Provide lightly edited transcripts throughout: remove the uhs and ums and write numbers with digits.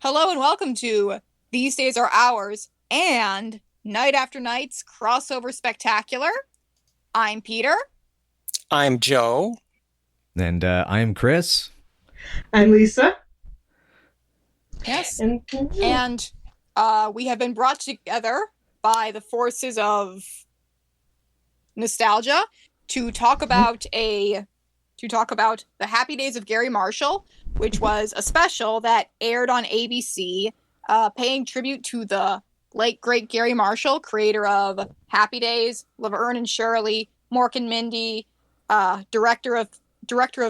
Hello and welcome to These Days Are Ours and Night After Night's Crossover Spectacular. I'm Peter. I'm Joe. And I'm Chris. I'm Lisa. Yes. And we have been brought together by the forces of nostalgia to talk about the Happy Days of Garry Marshall, which was a special that aired on ABC, paying tribute to the late great Garry Marshall, creator of Happy Days, Laverne and Shirley, Mork and Mindy, director of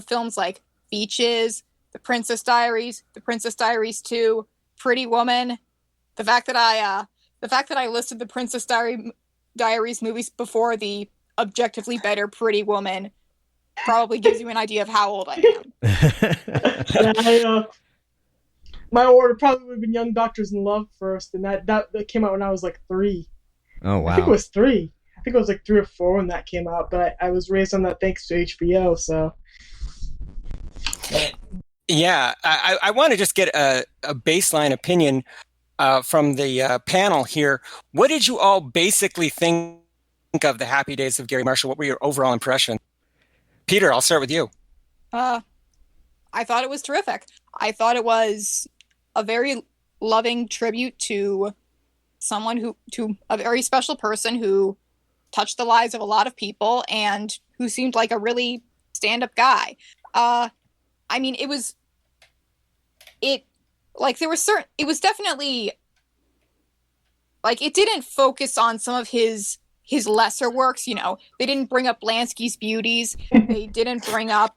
films like Beaches, The Princess Diaries, The Princess Diaries 2, Pretty Woman. The fact that I listed the Princess Diaries movies before the objectively better Pretty Woman probably gives you an idea of how old I am. My order probably would have been Young Doctors in Love first, and that came out when I was like 3. Oh, wow. I think it was 3. I think it was like 3 or 4 when that came out, but I was raised on that thanks to HBO, so. Yeah, I want to just get a baseline opinion from the panel here. What did you all basically think of the Happy Days of Garry Marshall? What were your overall impression? Peter, I'll start with you. I thought it was terrific. I thought it was a very loving tribute to to a very special person who touched the lives of a lot of people and who seemed like a really stand-up guy. I mean, it was definitely like, it didn't focus on some of his lesser works, you know. They didn't bring up Lansky's Beauties. They didn't bring up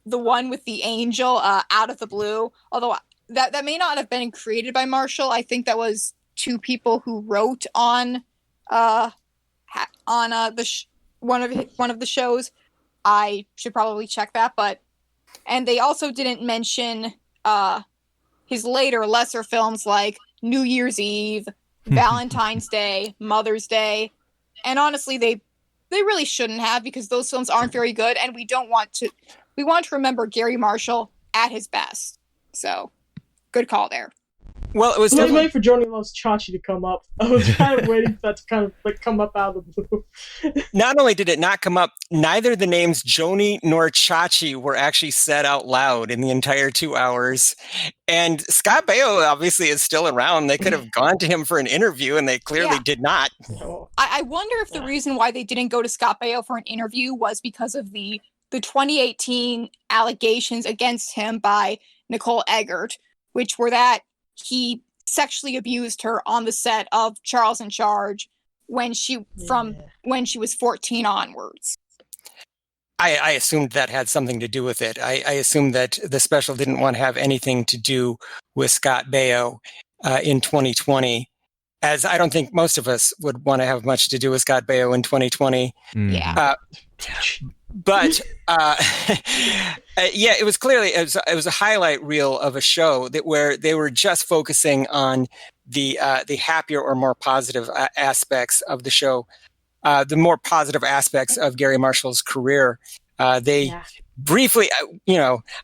the one with the angel, Out of the Blue. Although that may not have been created by Marshall. I think that was 2 people who wrote on one of the shows. I should probably check that, and they also didn't mention his later lesser films like New Year's Eve, Valentine's Day, Mother's Day, and honestly, they really shouldn't have, because those films aren't very good, and we want to remember Garry Marshall at his best. So, good call there. Well, it was I was waiting for Johnny Loves Chachi to come up. I was kind of waiting for that to kind of like come up out of the blue. Not only did it not come up, neither the names Joni nor Chachi were actually said out loud in the entire 2 hours. And Scott Baio obviously is still around. They could have gone to him for an interview, and they clearly did not. I wonder if the reason why they didn't go to Scott Baio for an interview was because of the 2018 allegations against him by Nicole Eggert, which were that he sexually abused her on the set of Charles in Charge when she was 14 onwards. I assumed that had something to do with it. I assumed that the special didn't want to have anything to do with Scott Baio in 2020, as I don't think most of us would want to have much to do with Scott Baio in 2020. Yeah. But it was clearly it was a highlight reel of a show where they were just focusing on the happier or more positive aspects of the show, the more positive aspects of Garry Marshall's career. Briefly,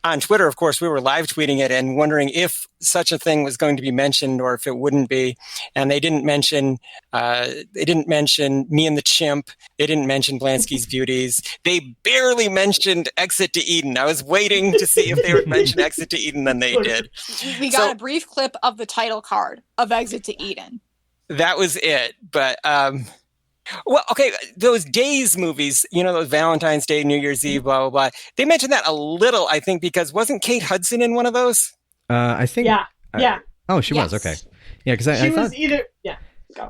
on Twitter, of course, we were live tweeting it and wondering if such a thing was going to be mentioned or if it wouldn't be. And they didn't mention Me and the Chimp. They didn't mention Blansky's Beauties. They barely mentioned Exit to Eden. I was waiting to see if they would mention Exit to Eden, and they did. We got a brief clip of the title card of Exit to Eden. That was it. But well, okay, those days movies, those Valentine's Day, New Year's Eve, blah, blah, blah. They mentioned that a little, I think, because wasn't Kate Hudson in one of those? I think. Yeah. Oh, she was. Okay. Yeah, because I thought.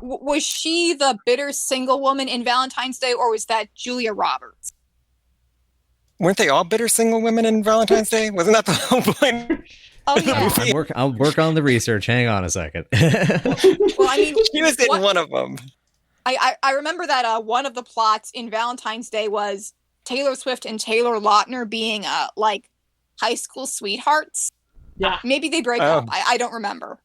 Was she the bitter single woman in Valentine's Day, or was that Julia Roberts? Weren't they all bitter single women in Valentine's Day? Wasn't that the whole point? Oh, yeah. I'll work on the research. Hang on a second. Well, I mean, she was in one of them. I remember that one of the plots in Valentine's Day was Taylor Swift and Taylor Lautner being like high school sweethearts. Yeah. Maybe they break up. I don't remember.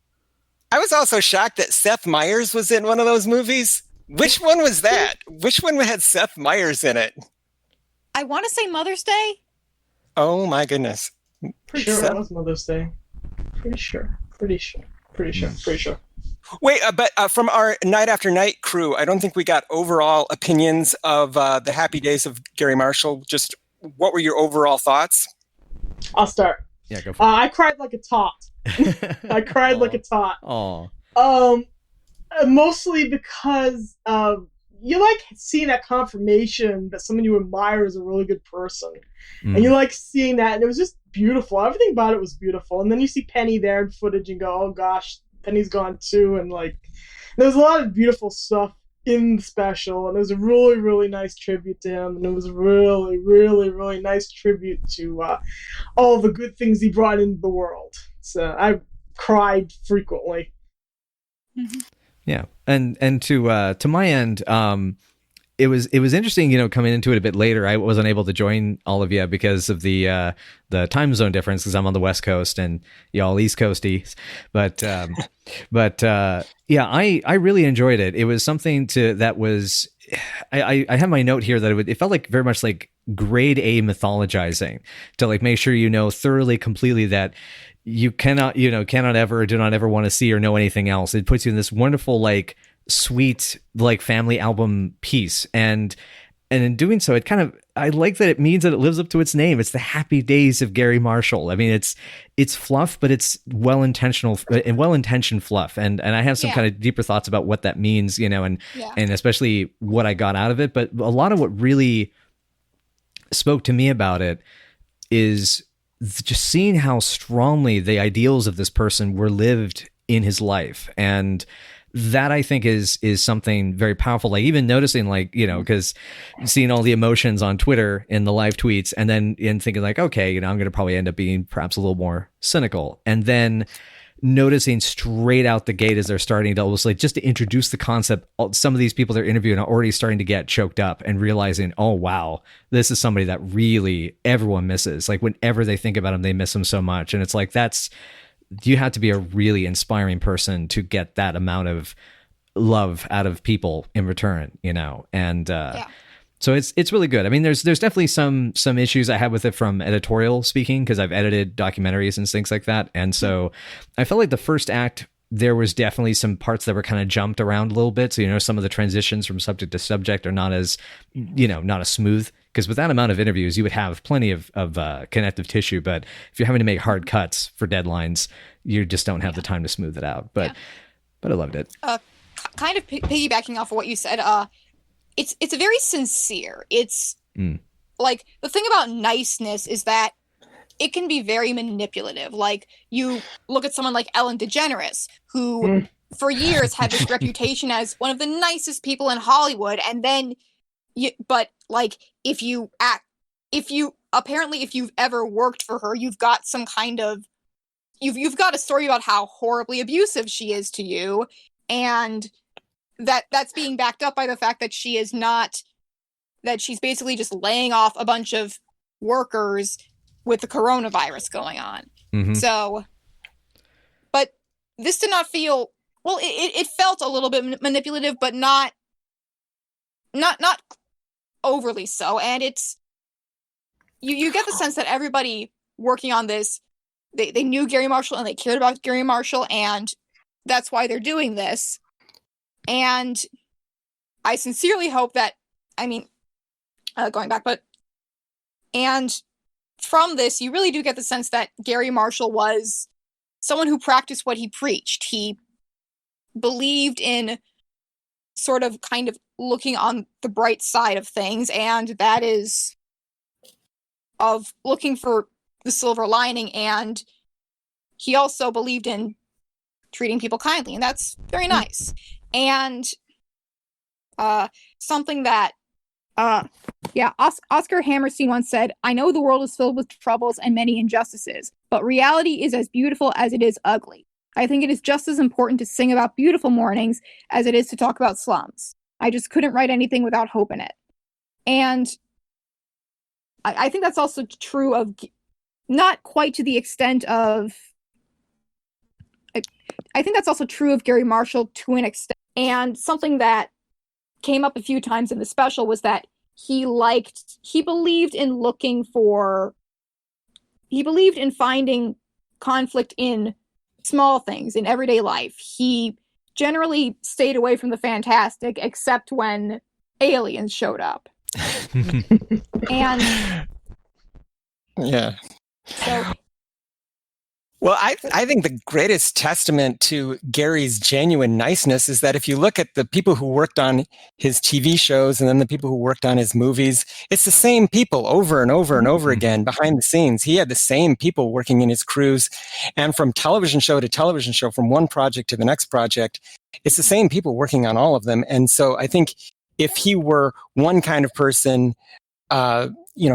I was also shocked that Seth Meyers was in one of those movies. Which one was that? Which one had Seth Meyers in it? I want to say Mother's Day. Oh my goodness. Pretty sure it was Mother's Day. Pretty sure. Wait, but from our Night After Night crew, I don't think we got overall opinions of the Happy Days of Garry Marshall. Just what were your overall thoughts? I'll start. Yeah, go for it. I cried like a tot. I cried like a tot. Aw. Mostly because you like seeing that confirmation that someone you admire is a really good person. And you like seeing that, and it was just beautiful. Everything about it was beautiful. And then you see Penny there in footage and go, oh gosh, Penny's gone too. And like, there was a lot of beautiful stuff in the special, and it was a really, really nice tribute to him. And it was a really, really, really nice tribute to all the good things he brought into the world. So I cried frequently. Yeah, and to my end, it was interesting, coming into it a bit later. I wasn't able to join all of you because of the time zone difference, because I'm on the West Coast and y'all East Coasties. But yeah, I really enjoyed it. It was something that was. I have my note here that it felt like very much like grade A mythologizing, to like make sure thoroughly, completely that you cannot ever, do not ever want to see or know anything else. It puts you in this wonderful, like, sweet, like, family album piece. And in doing so, I like that it means that it lives up to its name. It's the Happy Days of Garry Marshall. I mean, it's fluff, but it's well-intentioned fluff. And I have some kind of deeper thoughts about what that means, and especially what I got out of it. But a lot of what really spoke to me about it is just seeing how strongly the ideals of this person were lived in his life. And that, I think, is something very powerful. Like, even noticing, like, because seeing all the emotions on Twitter in the live tweets, and then thinking like, okay, I'm going to probably end up being perhaps a little more cynical. And then noticing straight out the gate as they're starting to almost, like, just to introduce the concept, some of these people they're interviewing are already starting to get choked up, and realizing, oh wow, this is somebody that really everyone misses. Like, whenever they think about him, they miss him so much. And it's like, you have to be a really inspiring person to get that amount of love out of people in return, and so it's really good. I mean, there's definitely some issues I had with it from editorial speaking, because I've edited documentaries and things like that. And so I felt like the first act, there was definitely some parts that were kind of jumped around a little bit. So, some of the transitions from subject to subject are not as smooth, because with that amount of interviews, you would have plenty of connective tissue. But if you're having to make hard cuts for deadlines, you just don't have the time to smooth it out. But I loved it. Kind of piggybacking off of what you said, it's very sincere. It's like, the thing about niceness is that it can be very manipulative. Like, you look at someone like Ellen DeGeneres, who for years had this reputation as one of the nicest people in Hollywood, and then but like, if you've ever worked for her, you've got some kind of you've got a story about how horribly abusive she is to you, and that's being backed up by the fact that she's basically just laying off a bunch of workers with the coronavirus going on. Mm-hmm. So, but this did not feel, well, it felt a little bit manipulative, but not overly so. And it's, you get the sense that everybody working on this, they knew Garry Marshall and they cared about Garry Marshall, and that's why they're doing this. And I sincerely hope that, going back, and from this, you really do get the sense that Garry Marshall was someone who practiced what he preached. He believed in sort of kind of looking on the bright side of things, and that is of looking for the silver lining. And he also believed in treating people kindly, and that's very nice. And something that Oscar Hammerstein once said, "I know the world is filled with troubles and many injustices, but reality is as beautiful as it is ugly. I think it is just as important to sing about beautiful mornings as it is to talk about slums. I just couldn't write anything without hope in it." And I think that's also true of, not quite to the extent of, I think that's also true of Garry Marshall to an extent. And something that came up a few times in the special was that he believed in looking for he believed in finding conflict in small things in everyday life. He generally stayed away from the fantastic, except when aliens showed up. And yeah. so, Well, I think the greatest testament to Garry's genuine niceness is that if you look at the people who worked on his TV shows and then the people who worked on his movies, it's the same people over and over and over again behind the scenes. He had the same people working in his crews, and from television show to television show, from one project to the next project, it's the same people working on all of them. And so I think if he were one kind of person,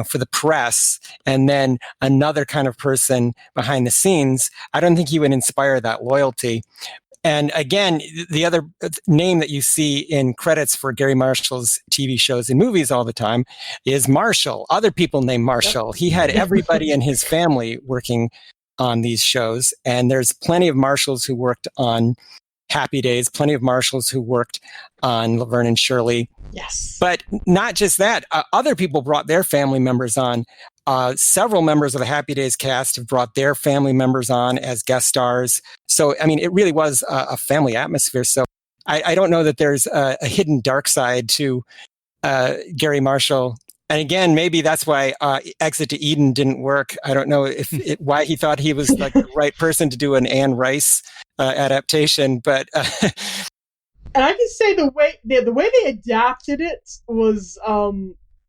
for the press, and then another kind of person behind the scenes, I don't think he would inspire that loyalty. And again, the other name that you see in credits for Garry Marshall's TV shows and movies all the time is Marshall. Other people named Marshall. He had everybody in his family working on these shows. And there's plenty of Marshalls who worked on Happy Days, plenty of Marshalls who worked on Laverne and Shirley. Yes. But not just that, other people brought their family members on. Several members of the Happy Days cast have brought their family members on as guest stars. So, I mean, it really was a family atmosphere. So I don't know that there's a hidden dark side to Garry Marshall. And again, maybe that's why Exit to Eden didn't work. I don't know why he thought he was like the right person to do an Anne Rice adaptation, but and I can say the way they adapted it was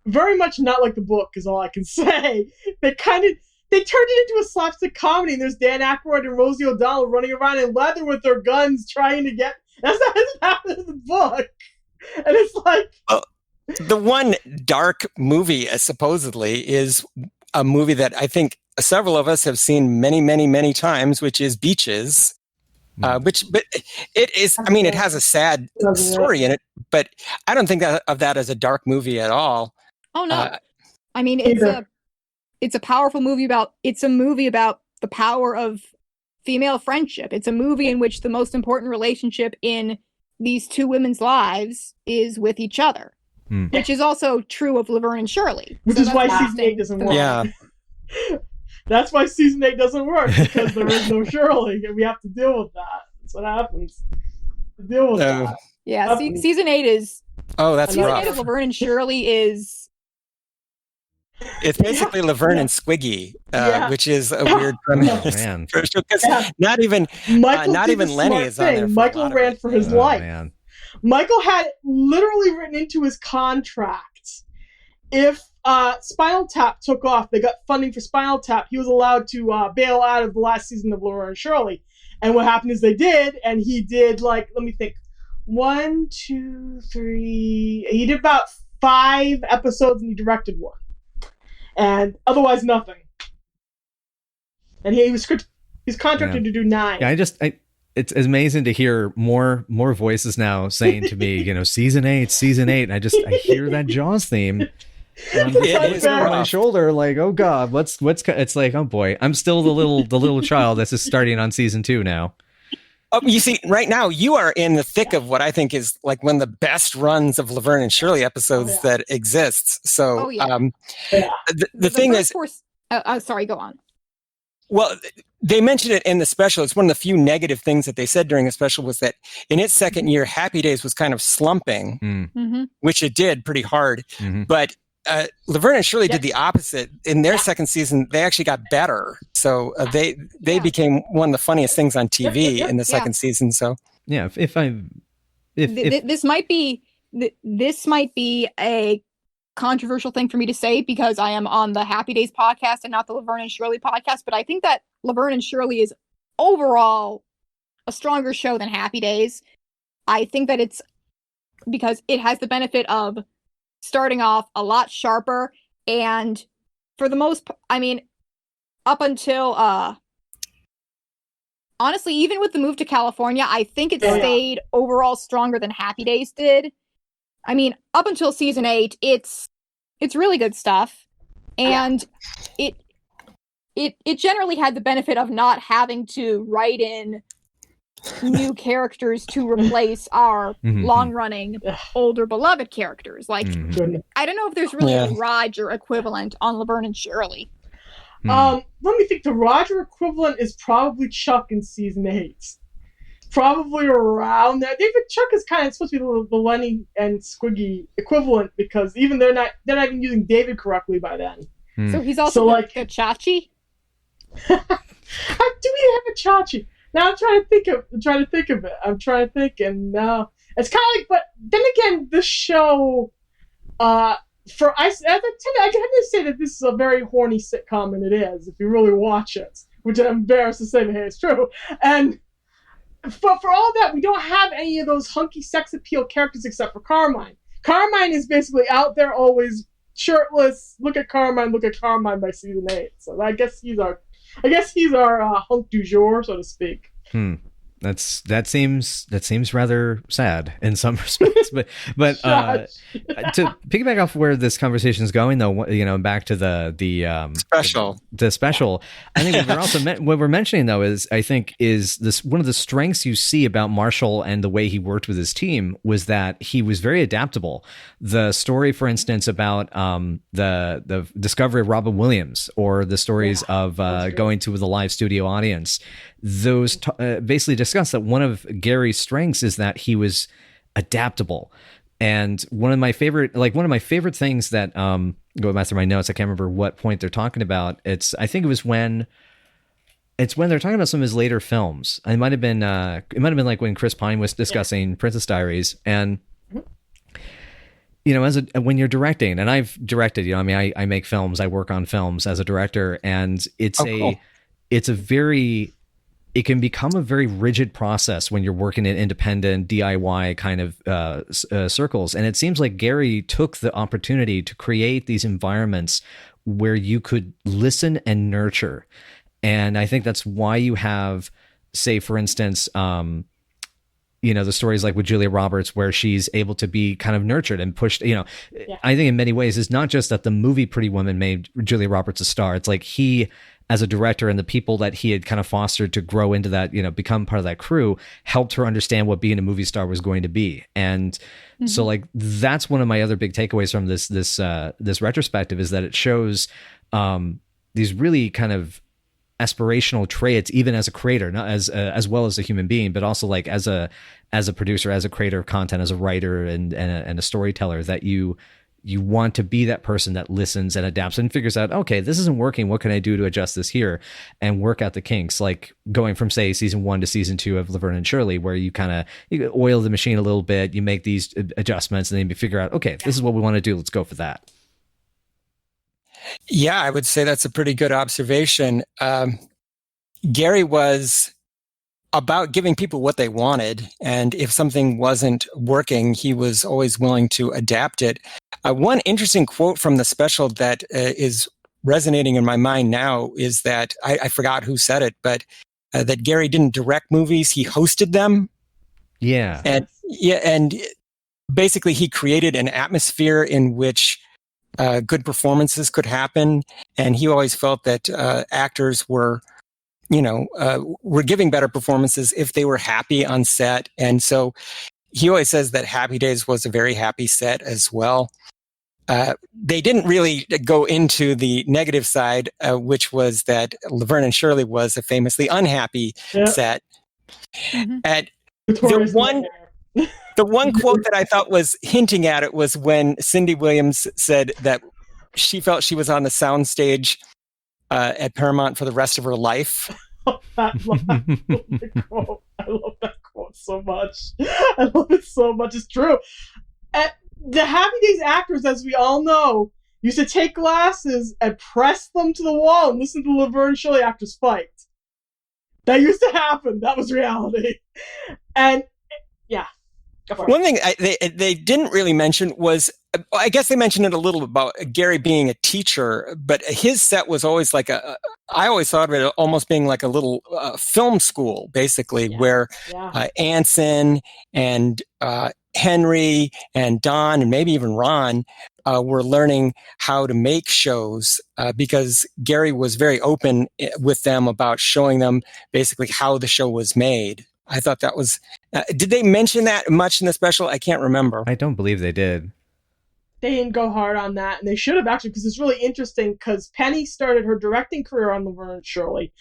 very much not like the book, is all I can say. They turned it into a slapstick comedy, and there's Dan Aykroyd and Rosie O'Donnell running around in leather with their guns trying to get. That's not what happened in the book, and it's like. The one dark movie, supposedly, is a movie that I think several of us have seen many, many, many times, which is Beaches. But it is. I mean, it has a sad story in it, but I don't think of that as a dark movie at all. Oh no, I mean it's a powerful movie about. It's a movie about the power of female friendship. It's a movie in which the most important relationship in these two women's lives is with each other. Which is also true of Laverne and Shirley. Which is why season 8 doesn't work. Yeah. That's why season 8 doesn't work, because there is no Shirley, and we have to deal with that. That's what happens. To deal with that. Yeah, season 8 is... Oh, that's season rough. 8 of Laverne and Shirley is... It's basically Laverne and Squiggy, which is a weird premise. Oh, man. Not even Lenny is on there. Michael ran for his life. Man. Michael had literally written into his contract, if Spinal Tap took off, they got funding for Spinal Tap, he was allowed to bail out of the last season of Laverne and Shirley. And what happened is they did, and he did, let me think, 1, 2, 3, he did about 5 episodes, and he directed one. And otherwise nothing. And he's contracted to do 9. Yeah, it's amazing to hear more voices now saying to me, season 8, and I hear that Jaws theme. And I'm on my shoulder, like, oh god, what's it's like, oh boy, I'm still the little child that's just starting on season 2 now. Oh, you see, right now you are in the thick of what I think is like one of the best runs of Laverne and Shirley episodes that exists. So, the thing is, sorry, go on. Well, they mentioned it in the special. It's one of the few negative things that they said during the special was that in its second year, Happy Days was kind of slumping, which it did pretty hard. But Laverne and Shirley did the opposite. In their second season, they actually got better. So they became one of the funniest things on TV in the second season. So yeah, this might be a controversial thing for me to say because I am on the Happy Days podcast and not the Laverne and Shirley podcast, but I think that Laverne and Shirley is overall a stronger show than Happy Days. I think that it's because it has the benefit of starting off a lot sharper, and for the most, I mean, up until honestly, even with the move to California, I think it stayed overall stronger than Happy Days did. I mean, up until season 8, it's really good stuff, and it generally had the benefit of not having to write in new characters to replace our long-running, older, beloved characters. Like, I don't know if there's really a Roger equivalent on Laverne and Shirley. Let me think. The Roger equivalent is probably Chuck in season 8. Probably around there. David Chuck is kind of supposed to be the Lenny and Squiggy equivalent because even they're not even using David correctly by then. So he's also like a Chachi. Do we have a Chachi? Now I'm trying to think of it. And now it's kind of like. But then again, this show, I tend to say that this is a very horny sitcom, and it is if you really watch it, which I'm embarrassed to say, but hey, it's true. And for all that, we don't have any of those hunky sex appeal characters except for Carmine. Carmine is basically out there always shirtless. Look at Carmine by season 8. So I guess he's our hunk du jour, so to speak. That seems rather sad in some respects, but to piggyback off where this conversation is going, though, back to the special. The special. I think what we're mentioning though is this one of the strengths you see about Marshall and the way he worked with his team was that he was very adaptable. The story, for instance, about the discovery of Robin Williams, or the stories of going to the live studio audience. Those basically discuss that one of Garry's strengths is that he was adaptable. And one of my favorite things that going back through my notes, I can't remember what point they're talking about. I think it was when they're talking about some of his later films. It might have been like when Chris Pine was discussing Princess Diaries. And when you're directing, and I've directed, I make films, I work on films as a director, and it can become a very rigid process when you're working in independent DIY kind of circles. And it seems like Garry took the opportunity to create these environments where you could listen and nurture. And I think that's why you have, say, for instance, the stories like with Julia Roberts, where she's able to be kind of nurtured and pushed, I think in many ways it's not just that the movie Pretty Woman made Julia Roberts a star. It's like he, as a director, and the people that he had kind of fostered to grow into that, become part of that crew, helped her understand what being a movie star was going to be. And so like, that's one of my other big takeaways from this retrospective, is that it shows these really kind of aspirational traits, even as a creator, not as well as a human being, but also like as a producer, as a creator of content, as a writer and a storyteller, that you want to be that person that listens and adapts and figures out, okay, this isn't working. What can I do to adjust this here and work out the kinks? Like going from, say, season 1 to season 2 of Laverne and Shirley, where you oil the machine a little bit, you make these adjustments, and then you figure out, okay, this is what we want to do. Let's go for that. Yeah, I would say that's a pretty good observation. Garry was about giving people what they wanted, and if something wasn't working, he was always willing to adapt it. One interesting quote from the special that is resonating in my mind now is that I forgot who said it, but that Garry didn't direct movies; he hosted them. Yeah, and basically he created an atmosphere in which good performances could happen, and he always felt that actors were giving better performances if they were happy on set. And so he always says that Happy Days was a very happy set as well. They didn't really go into the negative side, which was that Laverne and Shirley was a famously unhappy set. Mm-hmm. And the one quote that I thought was hinting at it was when Cindy Williams said that she felt she was on the soundstage at Paramount for the rest of her life. I love that quote so much. I love it so much. It's true. The Happy Days actors, as we all know, used to take glasses and press them to the wall and listen to Laverne and Shirley actors fight. That used to happen. That was reality. And yeah. One thing they didn't really mention was, I guess they mentioned it a little about Garry being a teacher, but his set was always like I always thought of it almost being like a little film school, basically, where Anson and Henry and Don and maybe even Ron were learning how to make shows because Garry was very open with them about showing them basically how the show was made. I thought that was... did they mention that much in the special? I can't remember. I don't believe they did. they didn't go hard on that, and they should have actually, because it's really interesting. Because Penny started her directing career on Laverne and Shirley.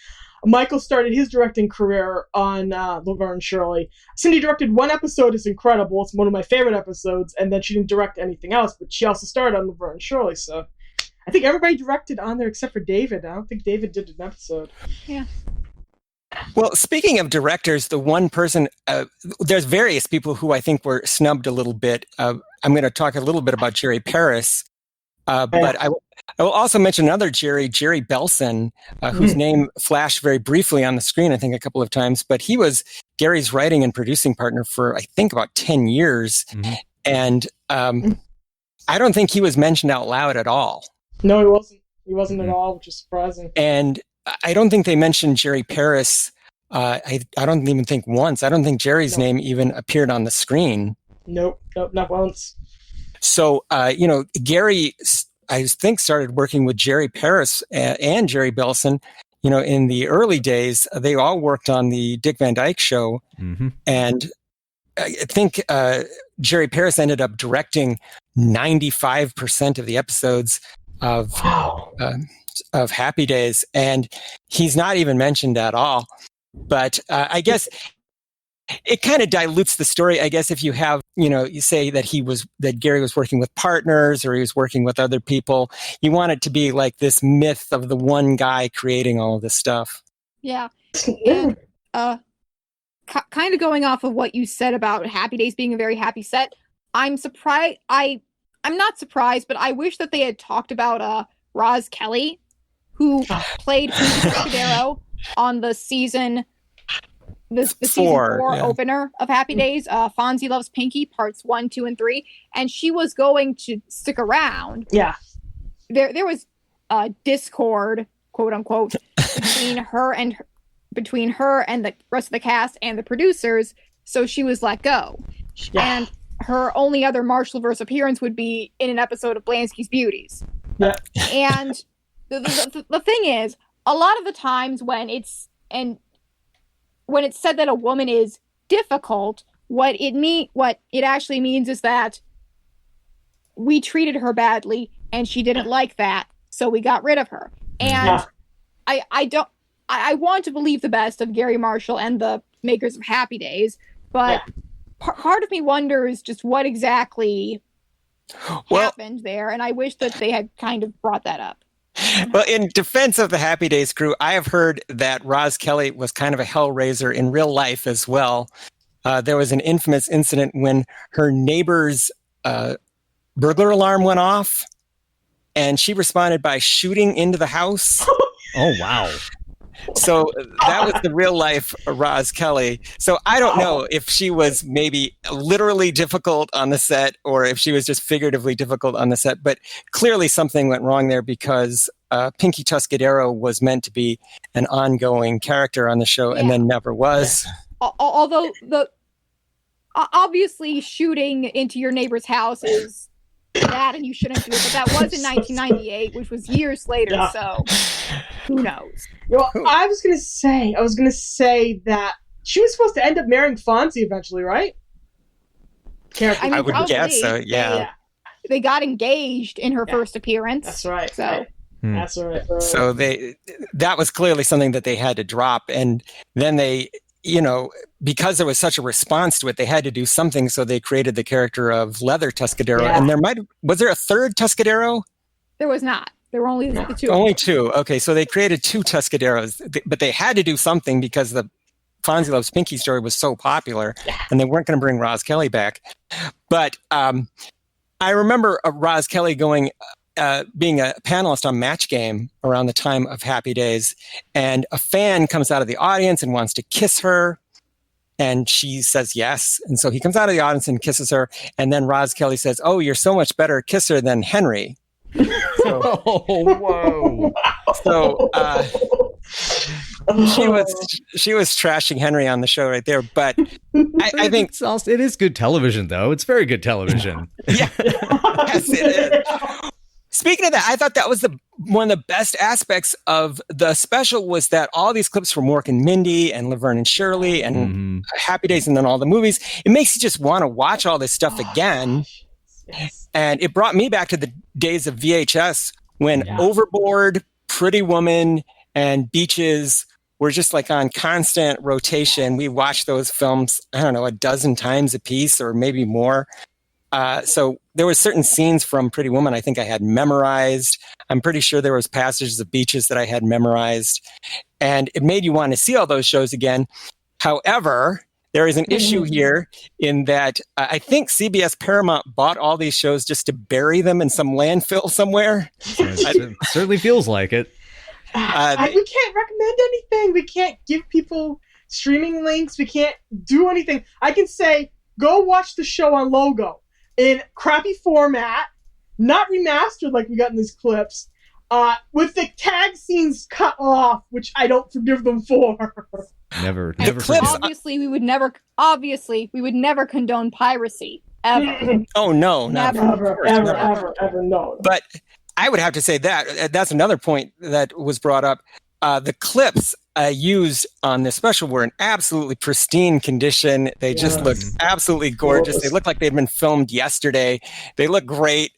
Michael started his directing career on Laverne and Shirley. Cindy directed one episode. It's incredible. It's one of my favorite episodes. And then she didn't direct anything else, but she also started on Laverne and Shirley. So I think everybody directed on there except for David. I don't think David did an episode. Yeah. Well, speaking of directors, the one person, there's various people who I think were snubbed a little bit. I'm going to talk a little bit about Jerry Paris, but I will also mention another Jerry Belson, whose name flashed very briefly on the screen, I think a couple of times, but he was Garry's writing and producing partner for, I think, about 10 years. And I don't think he was mentioned out loud at all. No, he wasn't. He wasn't at all, which is surprising. And I don't think they mentioned Jerry Paris. I don't even think once. I don't think Jerry's name even appeared on the screen. Nope, not once. So, Garry, I think, started working with Jerry Paris and Jerry Belson. In the early days, they all worked on the Dick Van Dyke Show. And I think Jerry Paris ended up directing 95% of the episodes of Happy Days, and he's not even mentioned at all. But I guess it kind of dilutes the story. I guess if you have, you say that Garry was working with partners or he was working with other people, you want it to be like this myth of the one guy creating all of this stuff. Yeah. And kind of going off of what you said about Happy Days being a very happy set, I'm surprised. I'm not surprised, but I wish that they had talked about Roz Kelly, who played Pinky on the season season 4 opener of Happy Days, Fonzie Loves Pinky, parts 1, 2, and 3, and she was going to stick around. Yeah. There was discord, quote unquote, between her and the rest of the cast and the producers, so she was let go. Yeah. And her only other Marshallverse appearance would be in an episode of Blansky's Beauties. Yeah. And the thing is, a lot of the times when it's said that a woman is difficult, what it actually means is that we treated her badly and she didn't like that, so we got rid of her. And I want to believe the best of Garry Marshall and the makers of Happy Days, but part of me wonders just what exactly happened there, and I wish that they had kind of brought that up. Well, in defense of the Happy Days crew, I have heard that Roz Kelly was kind of a hellraiser in real life as well. There was an infamous incident when her neighbor's burglar alarm went off, and she responded by shooting into the house. Oh, wow. So that was the real life Roz Kelly. So I don't know if she was maybe literally difficult on the set or if she was just figuratively difficult on the set. But clearly something went wrong there because Pinky Tuscadero was meant to be an ongoing character on the show and then never was. Although obviously shooting into your neighbor's house is bad and you shouldn't do it, but that was in 1998, which was years later, so who knows? Well, I was gonna say that she was supposed to end up marrying Fonzie eventually, right? I would guess so, yeah. They got engaged in her first appearance. That's right. So that's right. So that was clearly something that they had to drop, and then they, because there was such a response to it, they had to do something, so they created the character of Leather Tuscadero. Yeah. And was there a third Tuscadero? There was not. There were only the two. Only two. Okay, so they created two Tuscaderos, but they had to do something because the Fonzie Loves Pinky story was so popular, and they weren't going to bring Roz Kelly back. But I remember Roz Kelly being a panelist on Match Game around the time of Happy Days, and a fan comes out of the audience and wants to kiss her, and she says yes. And so he comes out of the audience and kisses her, and then Roz Kelly says, "Oh, you're so much better kisser than Henry." So, whoa! So she was trashing Henry on the show right there, but I think it is good television, though. It's very good television. Yeah, yes, it is. Speaking of that, I thought that was one of the best aspects of the special was that all these clips from Mork and Mindy and Laverne and Shirley and Happy Days and then all the movies, it makes you just want to watch all this stuff again. Yes. And it brought me back to the days of VHS when Overboard, Pretty Woman, and Beaches were just like on constant rotation. We watched those films, I don't know, a dozen times a piece or maybe more. So there were certain scenes from Pretty Woman I think I had memorized. I'm pretty sure there was passages of Beaches that I had memorized. And it made you want to see all those shows again. However, there is an issue here in that I think CBS Paramount bought all these shows just to bury them in some landfill somewhere. It certainly feels like it. We can't recommend anything. We can't give people streaming links. We can't do anything. I can say, go watch the show on Logo in crappy format, not remastered like we got in these clips, with the tag scenes cut off, which I don't forgive them for. Never. Obviously, we would never condone piracy ever. Oh no, never, ever, no. But I would have to say that's another point that was brought up. The clips used on this special were in absolutely pristine condition. They just looked absolutely gorgeous. They look like they'd been filmed yesterday. They look great.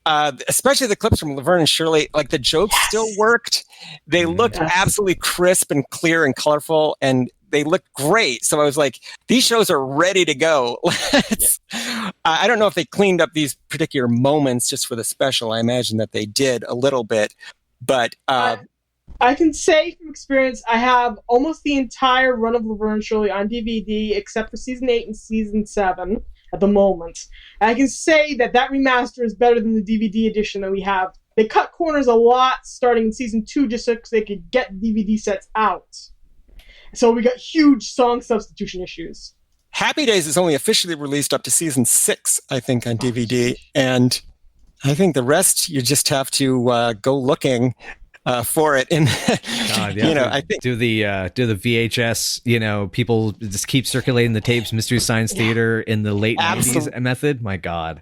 Especially the clips from Laverne and Shirley, like the jokes still worked. They looked absolutely crisp and clear and colorful, and they looked great. So I was like, these shows are ready to go. I don't know if they cleaned up these particular moments just for the special. I imagine that they did a little bit, but I can say from experience, I have almost the entire run of Laverne and Shirley on DVD, except for season 8 and season 7 at the moment. And I can say that remaster is better than the DVD edition that we have. They cut corners a lot starting in season 2 just so they could get DVD sets out. So we got huge song substitution issues. Happy Days is only officially released up to season 6, I think, on DVD. And I think the rest you just have to go looking for it. And I think do the VHS. People just keep circulating the tapes. Mystery Science Theater in the late 90s method. My God,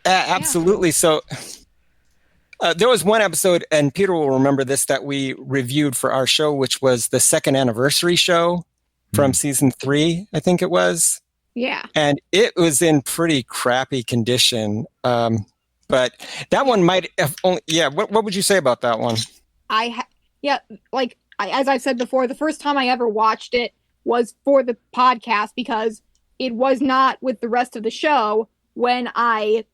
absolutely. So there was one episode, and Peter will remember this, that we reviewed for our show, which was the second anniversary show from season 3, I think it was. Yeah, and it was in pretty crappy condition. But that one might have only. Yeah, what would you say about that one? As I've said before, the first time I ever watched it was for the podcast because it was not with the rest of the show when I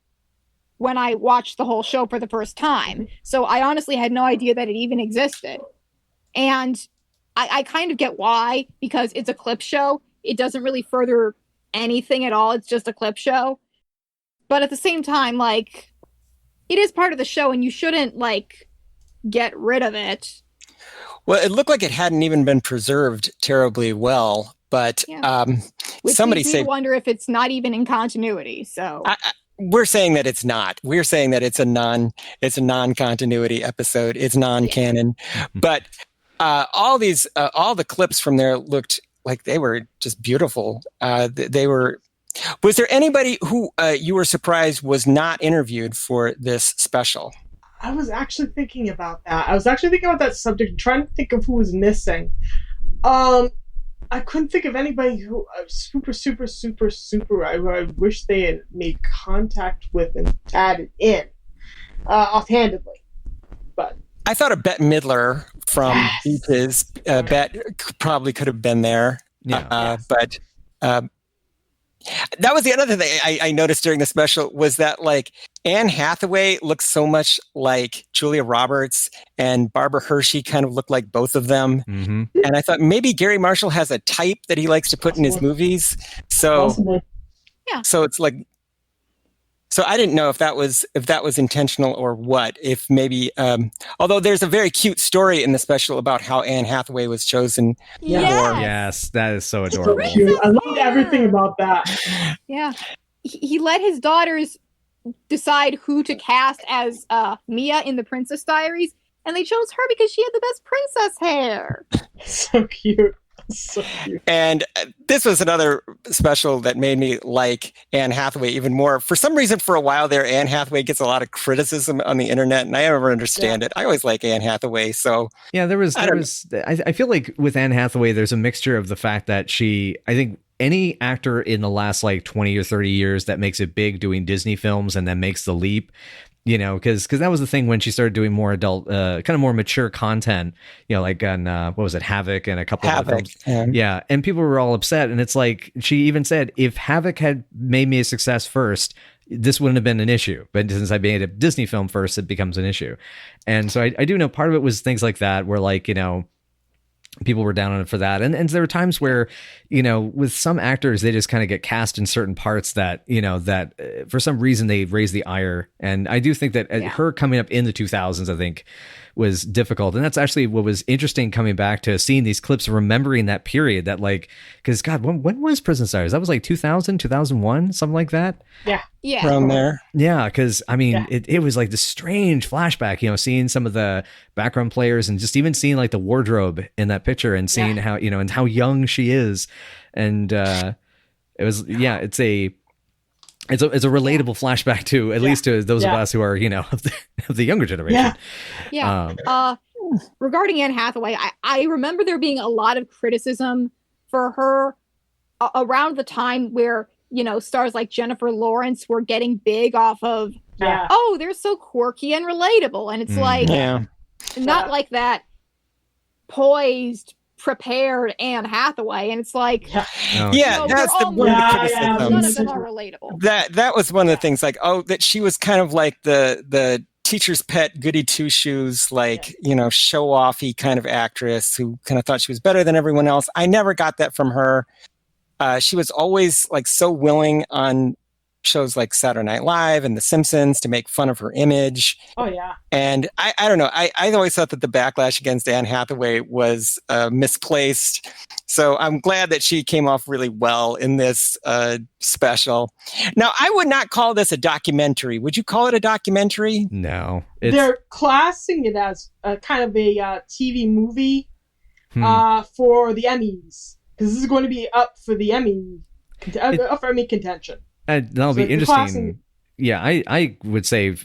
watched the whole show for the first time. So I honestly had no idea that it even existed. And I kind of get why, because it's a clip show. It doesn't really further anything at all. It's just a clip show. But at the same time, it is part of the show and you shouldn't, get rid of it. Well, it looked like it hadn't even been preserved terribly well, but somebody said, wonder if it's not even in continuity. So we're saying that it's not. We're saying that it's a non-continuity episode. It's non-canon. But all the clips from there looked like they were just beautiful. They were. Was there anybody who you were surprised was not interviewed for this special? I was actually thinking about that. I was actually thinking about that subject, trying to think of who was missing. I couldn't think of anybody who super. I wish they had made contact with and added in offhandedly. But I thought of Bette Midler from Beaches. Bette probably could have been there. Yeah. But that was the other thing I noticed during the special was that Anne Hathaway looks so much like Julia Roberts, and Barbara Hershey kind of looked like both of them. Mm-hmm. And I thought maybe Garry Marshall has a type that he likes to put in his movies. So it's so I didn't know if that was intentional or what. If maybe, although there's a very cute story in the special about how Anne Hathaway was chosen. Yes, that is so adorable. So cute. I loved everything about that. Yeah, he let his daughters decide who to cast as Mia in the Princess Diaries, and they chose her because she had the best princess hair. So cute. So cute. And this was another special that made me like Anne Hathaway even more. For some reason, for a while there, Anne Hathaway gets a lot of criticism on the internet, and I never understand it. I always like Anne Hathaway, so yeah, I feel like with Anne Hathaway, there's a mixture of the fact that I think any actor in the last like 20 or 30 years that makes it big doing Disney films and then makes the leap, you know, because that was the thing when she started doing more adult, kind of more mature content, you know, like on, what was it, Havoc and a couple of other films. Yeah. And people were all upset. And it's like, she even said, if Havoc had made me a success first, this wouldn't have been an issue. But since I made a Disney film first, it becomes an issue. And so I do know part of it was things like that, where like, you know, people were down on it for that. And there were times where, you know, with some actors, they just kind of get cast in certain parts that, you know, that for some reason they raise the ire. And I do think that her coming up in the 2000s, I think, was difficult. And that's actually what was interesting, coming back to seeing these clips, remembering that period, that like, because God, when was Prison Stars? That was like 2000, 2001, something like that. Yeah. Around there. Yeah. Because I mean, it was like this strange flashback, you know, seeing some of the background players and just even seeing like the wardrobe in that picture and seeing how, you know, and how young she is. And it was, it's a relatable flashback to, at least to those of us who are, you know, of the younger generation. Regarding Anne Hathaway, I remember there being a lot of criticism for her around the time where, you know, stars like Jennifer Lawrence were getting big off of, oh, they're so quirky and relatable. And it's like, not like that poised, prepared Anne Hathaway. And it's like, that's the one of the criticisms. None of them are relatable. That was one of the things, like, that she was kind of like the teacher's pet, goody two shoes, like, you know, show offy kind of actress who kind of thought she was better than everyone else. I never got that from her. She was always like so willing on shows like Saturday Night Live and The Simpsons to make fun of her image. Oh yeah. And I don't know. I always thought that the backlash against Anne Hathaway was misplaced. So I'm glad that she came off really well in this special. Now, I would not call this a documentary. Would you call it a documentary? No. They're classing it as a kind of a TV movie for the Emmys. Because this is going to be up for the up for Emmy contention. That'll be interesting. Yeah, I would say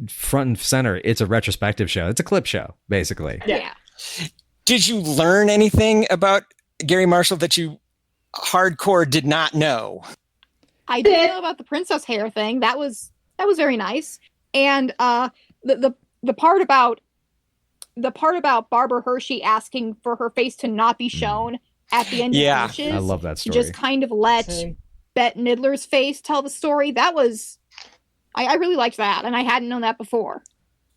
front and center, it's a retrospective show. It's a clip show, basically. Yeah. Did you learn anything about Garry Marshall that you hardcore did not know? I did know about the princess hair thing. That was very nice. And the part about Barbara Hershey asking for her face to not be shown at the end of the wishes. I love that story. Just kind of let Bette Midler's face tell the story. That was, I really liked that, and I hadn't known that before.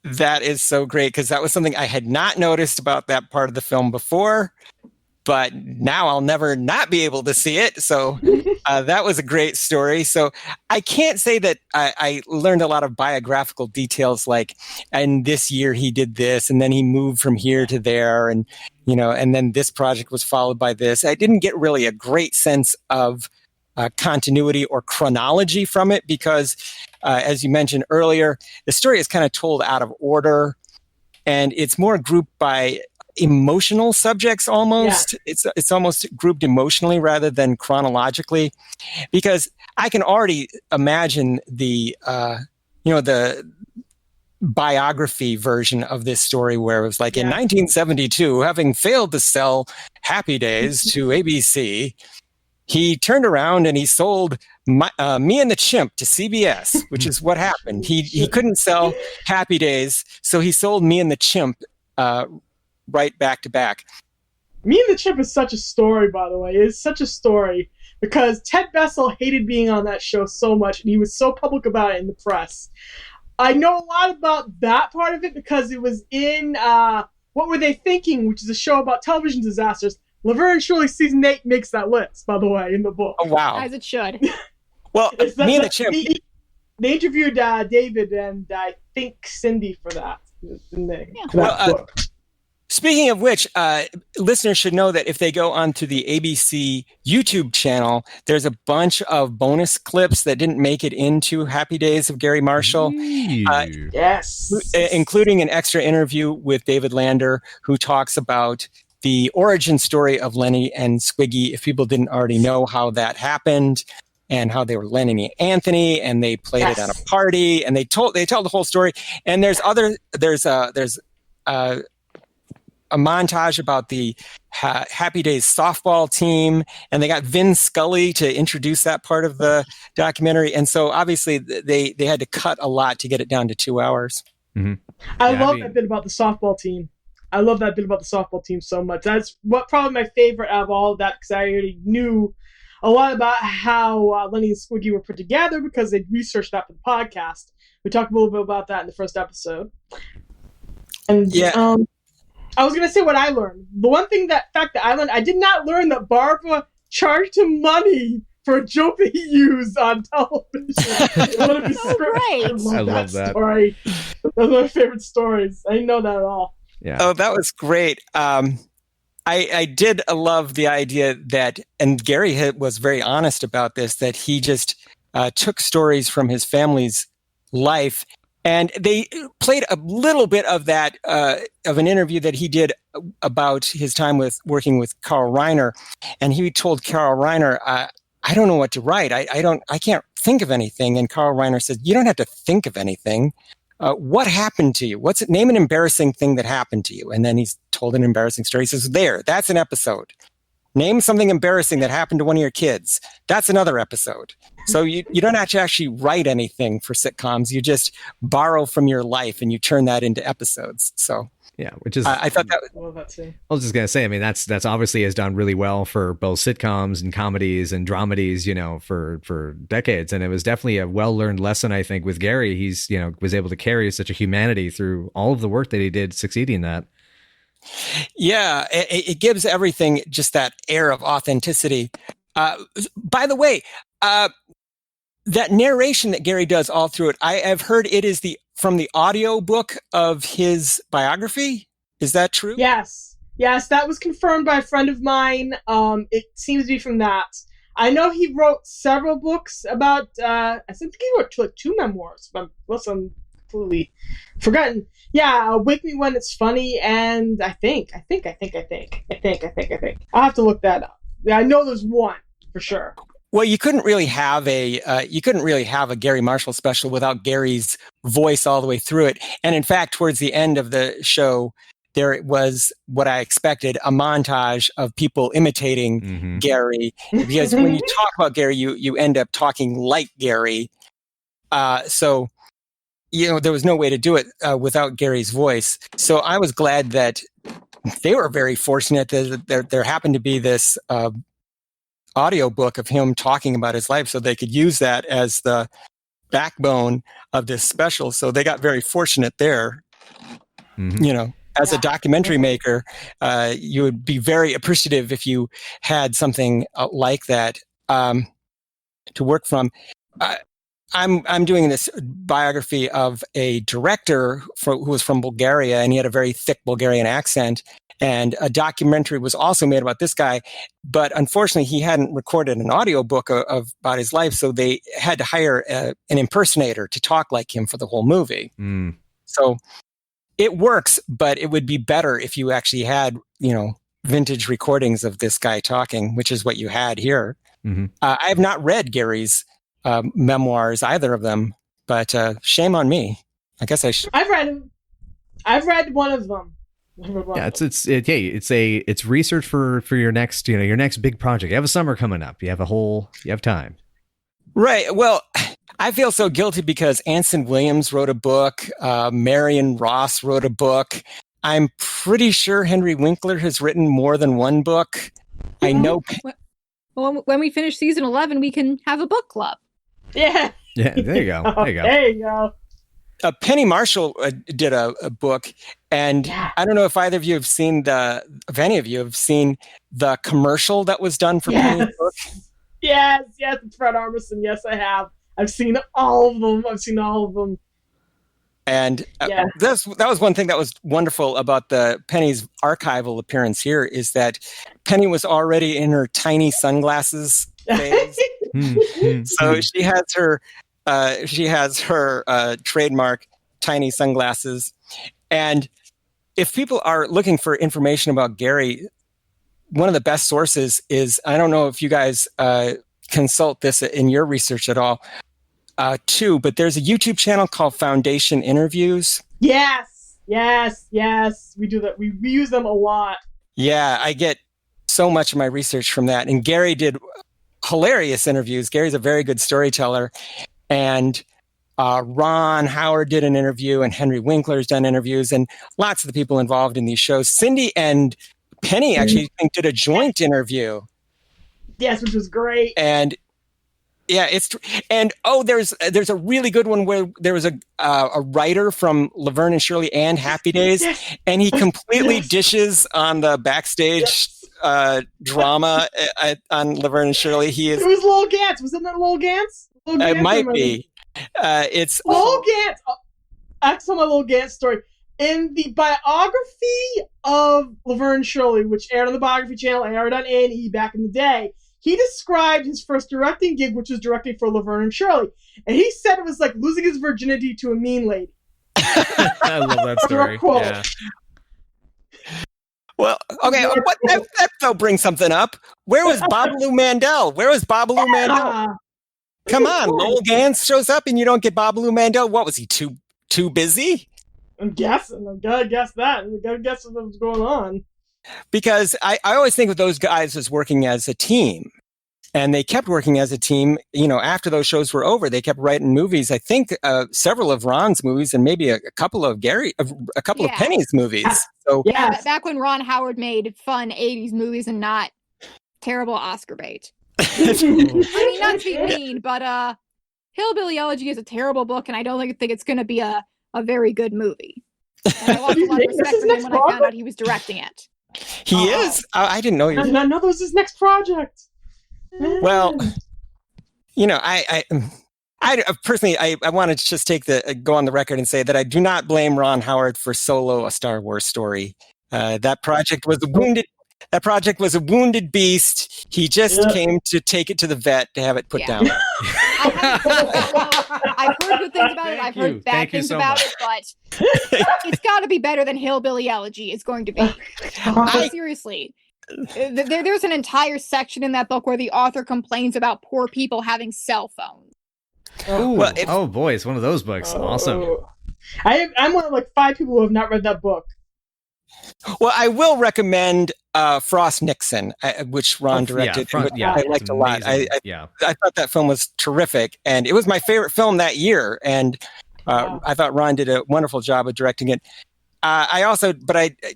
That is so great, because that was something I had not noticed about that part of the film before, but now I'll never not be able to see it. So that was a great story. So I can't say that I learned a lot of biographical details, like, and this year he did this, and then he moved from here to there, and, you know, and then this project was followed by this. I didn't get really a great sense of continuity or chronology from it, because as you mentioned earlier, the story is kind of told out of order, and it's more grouped by emotional subjects almost. It's almost grouped emotionally rather than chronologically, because I can already imagine the the biography version of this story, where it was like, in 1972, having failed to sell Happy Days to ABC, he turned around and he sold Me and the Chimp to CBS, which is what happened. He couldn't sell Happy Days, so he sold Me and the Chimp right back to back. Me and the Chimp is such a story, by the way. It's such a story because Ted Bessel hated being on that show so much, and he was so public about it in the press. I know a lot about that part of it because it was in What Were They Thinking, which is a show about television disasters. Laverne and Shirley season 8 makes that list, by the way, in the book. Oh, wow. As it should. Well, Me and the Chimp. They interviewed David and I think Cindy for that. Speaking of which, listeners should know that if they go onto the ABC YouTube channel, there's a bunch of bonus clips that didn't make it into Happy Days of Garry Marshall. Yes. Including an extra interview with David Lander, who talks about the origin story of Lenny and Squiggy, if people didn't already know how that happened, and how they were Lenny and Anthony, and they played it on a party, and they tell the whole story. And there's a montage about the Happy Days softball team, and they got Vin Scully to introduce that part of the documentary. And so obviously they had to cut a lot to get it down to 2 hours. Mm-hmm. I love that bit about the softball team. I love that bit about the softball team so much. That's probably my favorite out of all of that, because I already knew a lot about how Lenny and Squiggy were put together because they researched that for the podcast. We talked a little bit about that in the first episode. And I was going to say what I learned. The one thing that I learned, I did not learn that Barbara charged him money for a joke that he used on television. One of his scripts. I love that story. That was one of my favorite stories. I didn't know that at all. Yeah. Oh, that was great. I did love the idea that, and Garry was very honest about this, that he just took stories from his family's life, and they played a little bit of that, of an interview that he did about his time working with Carl Reiner, and he told Carl Reiner, I don't know what to write. I can't think of anything. And Carl Reiner said, you don't have to think of anything. What happened to you? Name an embarrassing thing that happened to you. And then he's told an embarrassing story. He says, that's an episode. Name something embarrassing that happened to one of your kids. That's another episode. So you don't have to actually write anything for sitcoms. You just borrow from your life and you turn that into episodes. So yeah, which is I thought that. I was just gonna say. I mean, that's obviously has done really well for both sitcoms and comedies and dramedies, for decades. And it was definitely a well learned lesson, I think, with Garry. He's was able to carry such a humanity through all of the work that he did, succeeding that. Yeah, it gives everything just that air of authenticity. By the way, that narration that Garry does all through it, I have heard it is from the audio book of his biography. Is that true? Yes, that was confirmed by a friend of mine. It seems to be from that. I know he wrote several books about, I think he wrote two memoirs, unless I'm completely forgotten. Yeah, Wake Me When It's Funny, and I think. I'll have to look that up. Yeah, I know there's one for sure. Well, you couldn't really have a Garry Marshall special without Garry's voice all the way through it. And in fact, towards the end of the show, there was what I expected, a montage of people imitating Garry. Because when you talk about Garry, you end up talking like Garry. So, there was no way to do it without Garry's voice. So I was glad that they were very fortunate that there happened to be this audio book of him talking about his life, so they could use that as the backbone of this special. So they got very fortunate there. As a documentary maker, you would be very appreciative if you had something like that to work from. I'm doing this biography of a director who was from Bulgaria, and he had a very thick Bulgarian accent. And a documentary was also made about this guy, but unfortunately he hadn't recorded an audiobook about his life, so they had to hire an impersonator to talk like him for the whole movie. So it works, but it would be better if you actually had, vintage recordings of this guy talking, which is what you had here. I have not read Garry's memoirs, either of them, but shame on me. I guess I should. I've read them. I've read one of them. Yeah, it's research for your next your next big project. You have a summer coming up. You have time. Right. Well, I feel so guilty because Anson Williams wrote a book. Marion Ross wrote a book. I'm pretty sure Henry Winkler has written more than one book. I know. Well, when we finish season 11, we can have a book club. Yeah. Yeah. There you go. There you go. Penny Marshall did a book, and I don't know if either of you have seen if any of you have seen the commercial that was done for Penny's book. Yes, it's Fred Armisen. Yes, I have. I've seen all of them. And that was one thing that was wonderful about the Penny's archival appearance here, is that Penny was already in her tiny sunglasses phase. So she has her trademark tiny sunglasses. And if people are looking for information about Garry, one of the best sources is, I don't know if you guys consult this in your research at all, too, but there's a YouTube channel called Foundation Interviews. Yes. Yes, we do that. We use them a lot. Yeah, I get so much of my research from that. And Garry did hilarious interviews. Gary's a very good storyteller. And Ron Howard did an interview, and Henry Winkler's done interviews, and lots of the people involved in these shows. Cindy and Penny actually I think did a joint interview. Yes, which was great. And yeah, there's a really good one where there was a writer from Laverne and Shirley and Happy Days, and he completely dishes on the backstage drama on Laverne and Shirley. It was Lowell Gantz. Was it not Lowell Gantz? It might be. It's Lowell Gantz. I'll tell my Lowell Gantz story. In the biography of Laverne and Shirley, which aired on the Biography Channel, aired on A&E back in the day, he described his first directing gig, which was directing for Laverne and Shirley. And he said it was like losing his virginity to a mean lady. I love that story. Yeah. Well, okay, that though brings something up. Where was Babalu Mandel? Come on, Lowell Gantz shows up and you don't get Babalu Mandel. What was he, too busy? I'm guessing. I gotta guess that. I gotta guess what was going on. Because I always think of those guys as working as a team. And they kept working as a team, after those shows were over. They kept writing movies. I think several of Ron's movies and maybe a couple of of Penny's movies. So back when Ron Howard made fun 80s movies and not terrible Oscar bait. I mean, not to be mean, but Hillbilly Elegy is a terrible book, and I don't think it's going to be a very good movie. And I lost a lot of respect for him when I found out he was directing it. He is? I didn't know he was. I didn't know that was his next project. Well, I personally, I want to just go on the record and say that I do not blame Ron Howard for Solo, a Star Wars story. That project was a wounded beast. He just came to take it to the vet to have it put down. I've heard good things about it. I've heard bad things about it, but it's got to be better than Hillbilly Elegy. It's going to be. Seriously. There's an entire section in that book where the author complains about poor people having cell phones. Oh boy, it's one of those books. Awesome. I'm one of like 5 people who have not read that book. Well, I will recommend Frost Nixon, which Ron directed. I liked a lot. I thought that film was terrific, and it was my favorite film that year. And I thought Ron did a wonderful job of directing it.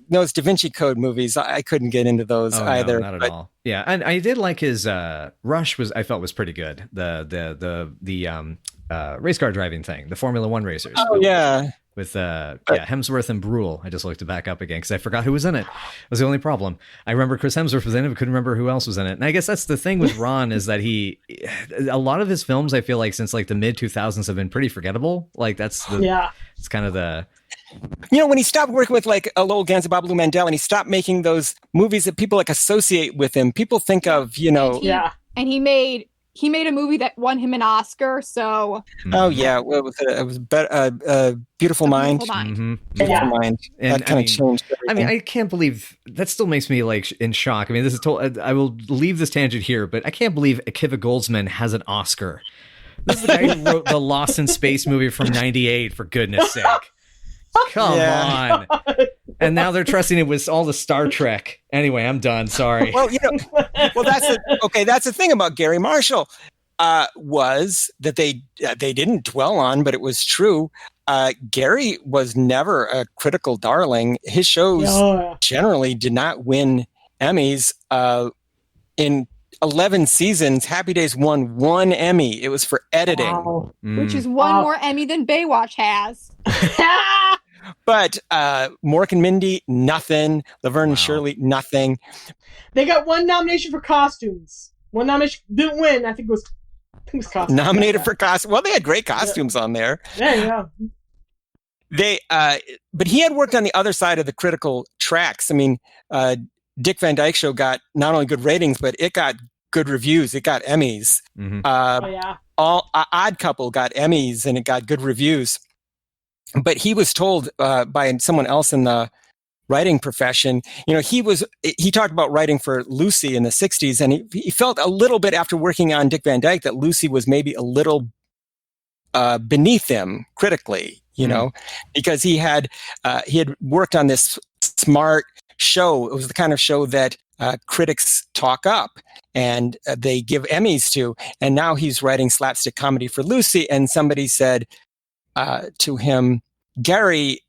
Those Da Vinci Code movies, I couldn't get into those either. No, not at all. Yeah, and I did like his Rush. I felt was pretty good. The race car driving thing, the Formula One racers. Oh yeah. With Hemsworth and Brule. I just looked it back up again because I forgot who was in it. That was the only problem. I remember Chris Hemsworth was in it, but couldn't remember who else was in it. And I guess that's the thing with Ron is that a lot of his films, I feel like since like the mid 2000s have been pretty forgettable. Like it's kind of the. When he stopped working with like Lowell Gantz and Babalu Mandel, and he stopped making those movies that people like associate with him, people think of, And he made a movie that won him an Oscar. So. Oh yeah, what was it? It was Beautiful Mind. Mm-hmm. Beautiful Mind. And that kind of changed everything. I mean, I can't believe that still makes me like in shock. I mean, this is I will leave this tangent here, but I can't believe Akiva Goldsman has an Oscar. This is the guy who wrote the Lost in Space movie from '98. For goodness sake. Come on. And now they're trusting it with all the Star Trek. Anyway, I'm done. Sorry. Well, that's the thing about Garry Marshall was that they didn't dwell on, but it was true. Garry was never a critical darling. His shows generally did not win Emmys. In 11 seasons, Happy Days won 1 Emmy. It was for editing. Wow. Which is one more Emmy than Baywatch has. But Mork and Mindy, nothing. Laverne and Shirley, nothing. They got 1 nomination for costumes. 1 nomination, didn't win. I think it was costumes. Nominated for costumes. Well, they had great costumes on there. Yeah. But he had worked on the other side of the critical tracks. I mean, Dick Van Dyke Show got not only good ratings, but it got good reviews. It got Emmys. Mm-hmm. Odd Couple got Emmys, and it got good reviews. But he was told by someone else in the writing profession, he talked about writing for Lucy in the 60s, and he felt a little bit after working on Dick Van Dyke that Lucy was maybe a little beneath him critically. because he had worked on this smart show. It was the kind of show that critics talk up and they give Emmys to. And now he's writing slapstick comedy for Lucy. And somebody said to him, Garry,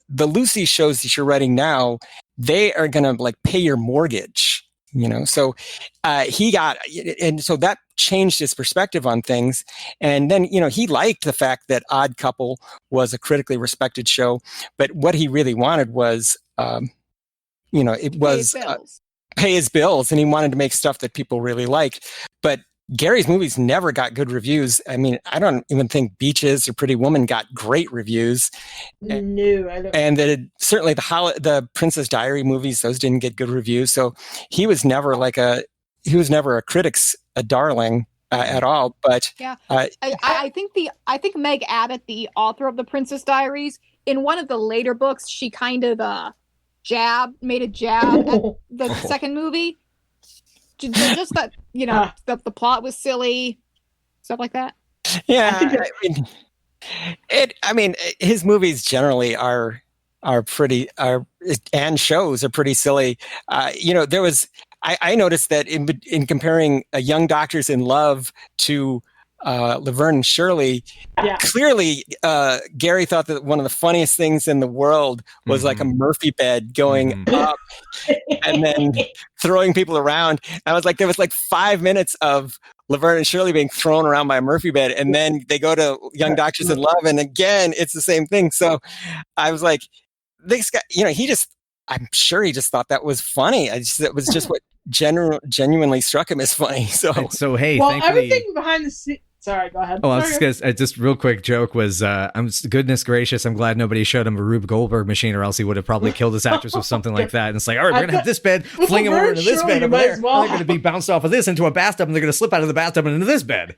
the Lucy shows that you're writing now, they are going to like pay your mortgage. So and so that changed his perspective on things. And then, he liked the fact that Odd Couple was a critically respected show, but what he really wanted was, it was pay his bills, and he wanted to make stuff that people really liked. But Garry's movies never got good reviews. I mean, I don't even think Beaches or Pretty Woman got great reviews. No, I don't. And certainly the Princess Diary movies, those didn't get good reviews. So he was never a critic's darling at all. But yeah, I think Meg Abbott, the author of the Princess Diaries, in one of the later books, she kind of made a jab at the second movie. Just that, the plot was silly, stuff like that. Yeah, I mean, his movies generally are pretty, and shows are pretty silly. There was, I noticed that in comparing Young Doctors in Love to Laverne and Shirley, clearly Garry thought that one of the funniest things in the world was like a Murphy bed going up and then throwing people around. I was like, there was like 5 minutes of Laverne and Shirley being thrown around by a Murphy bed, and then they go to Young Doctors in Love, and again it's the same thing. So I was like, this guy, I'm sure he just thought that was funny. It was just what genuinely struck him as funny. So hey, well, thankfully, everything behind the scenes. Sorry, go ahead. Oh, I was just gonna, just real quick joke was, goodness gracious, I'm glad nobody showed him a Rube Goldberg machine, or else he would have probably killed his actress with something like that. And it's like, all right, we're gonna have this bed, fling him over into this bed over there. Well. They're gonna be bounced off of this into a bathtub, and they're gonna slip out of the bathtub and into this bed.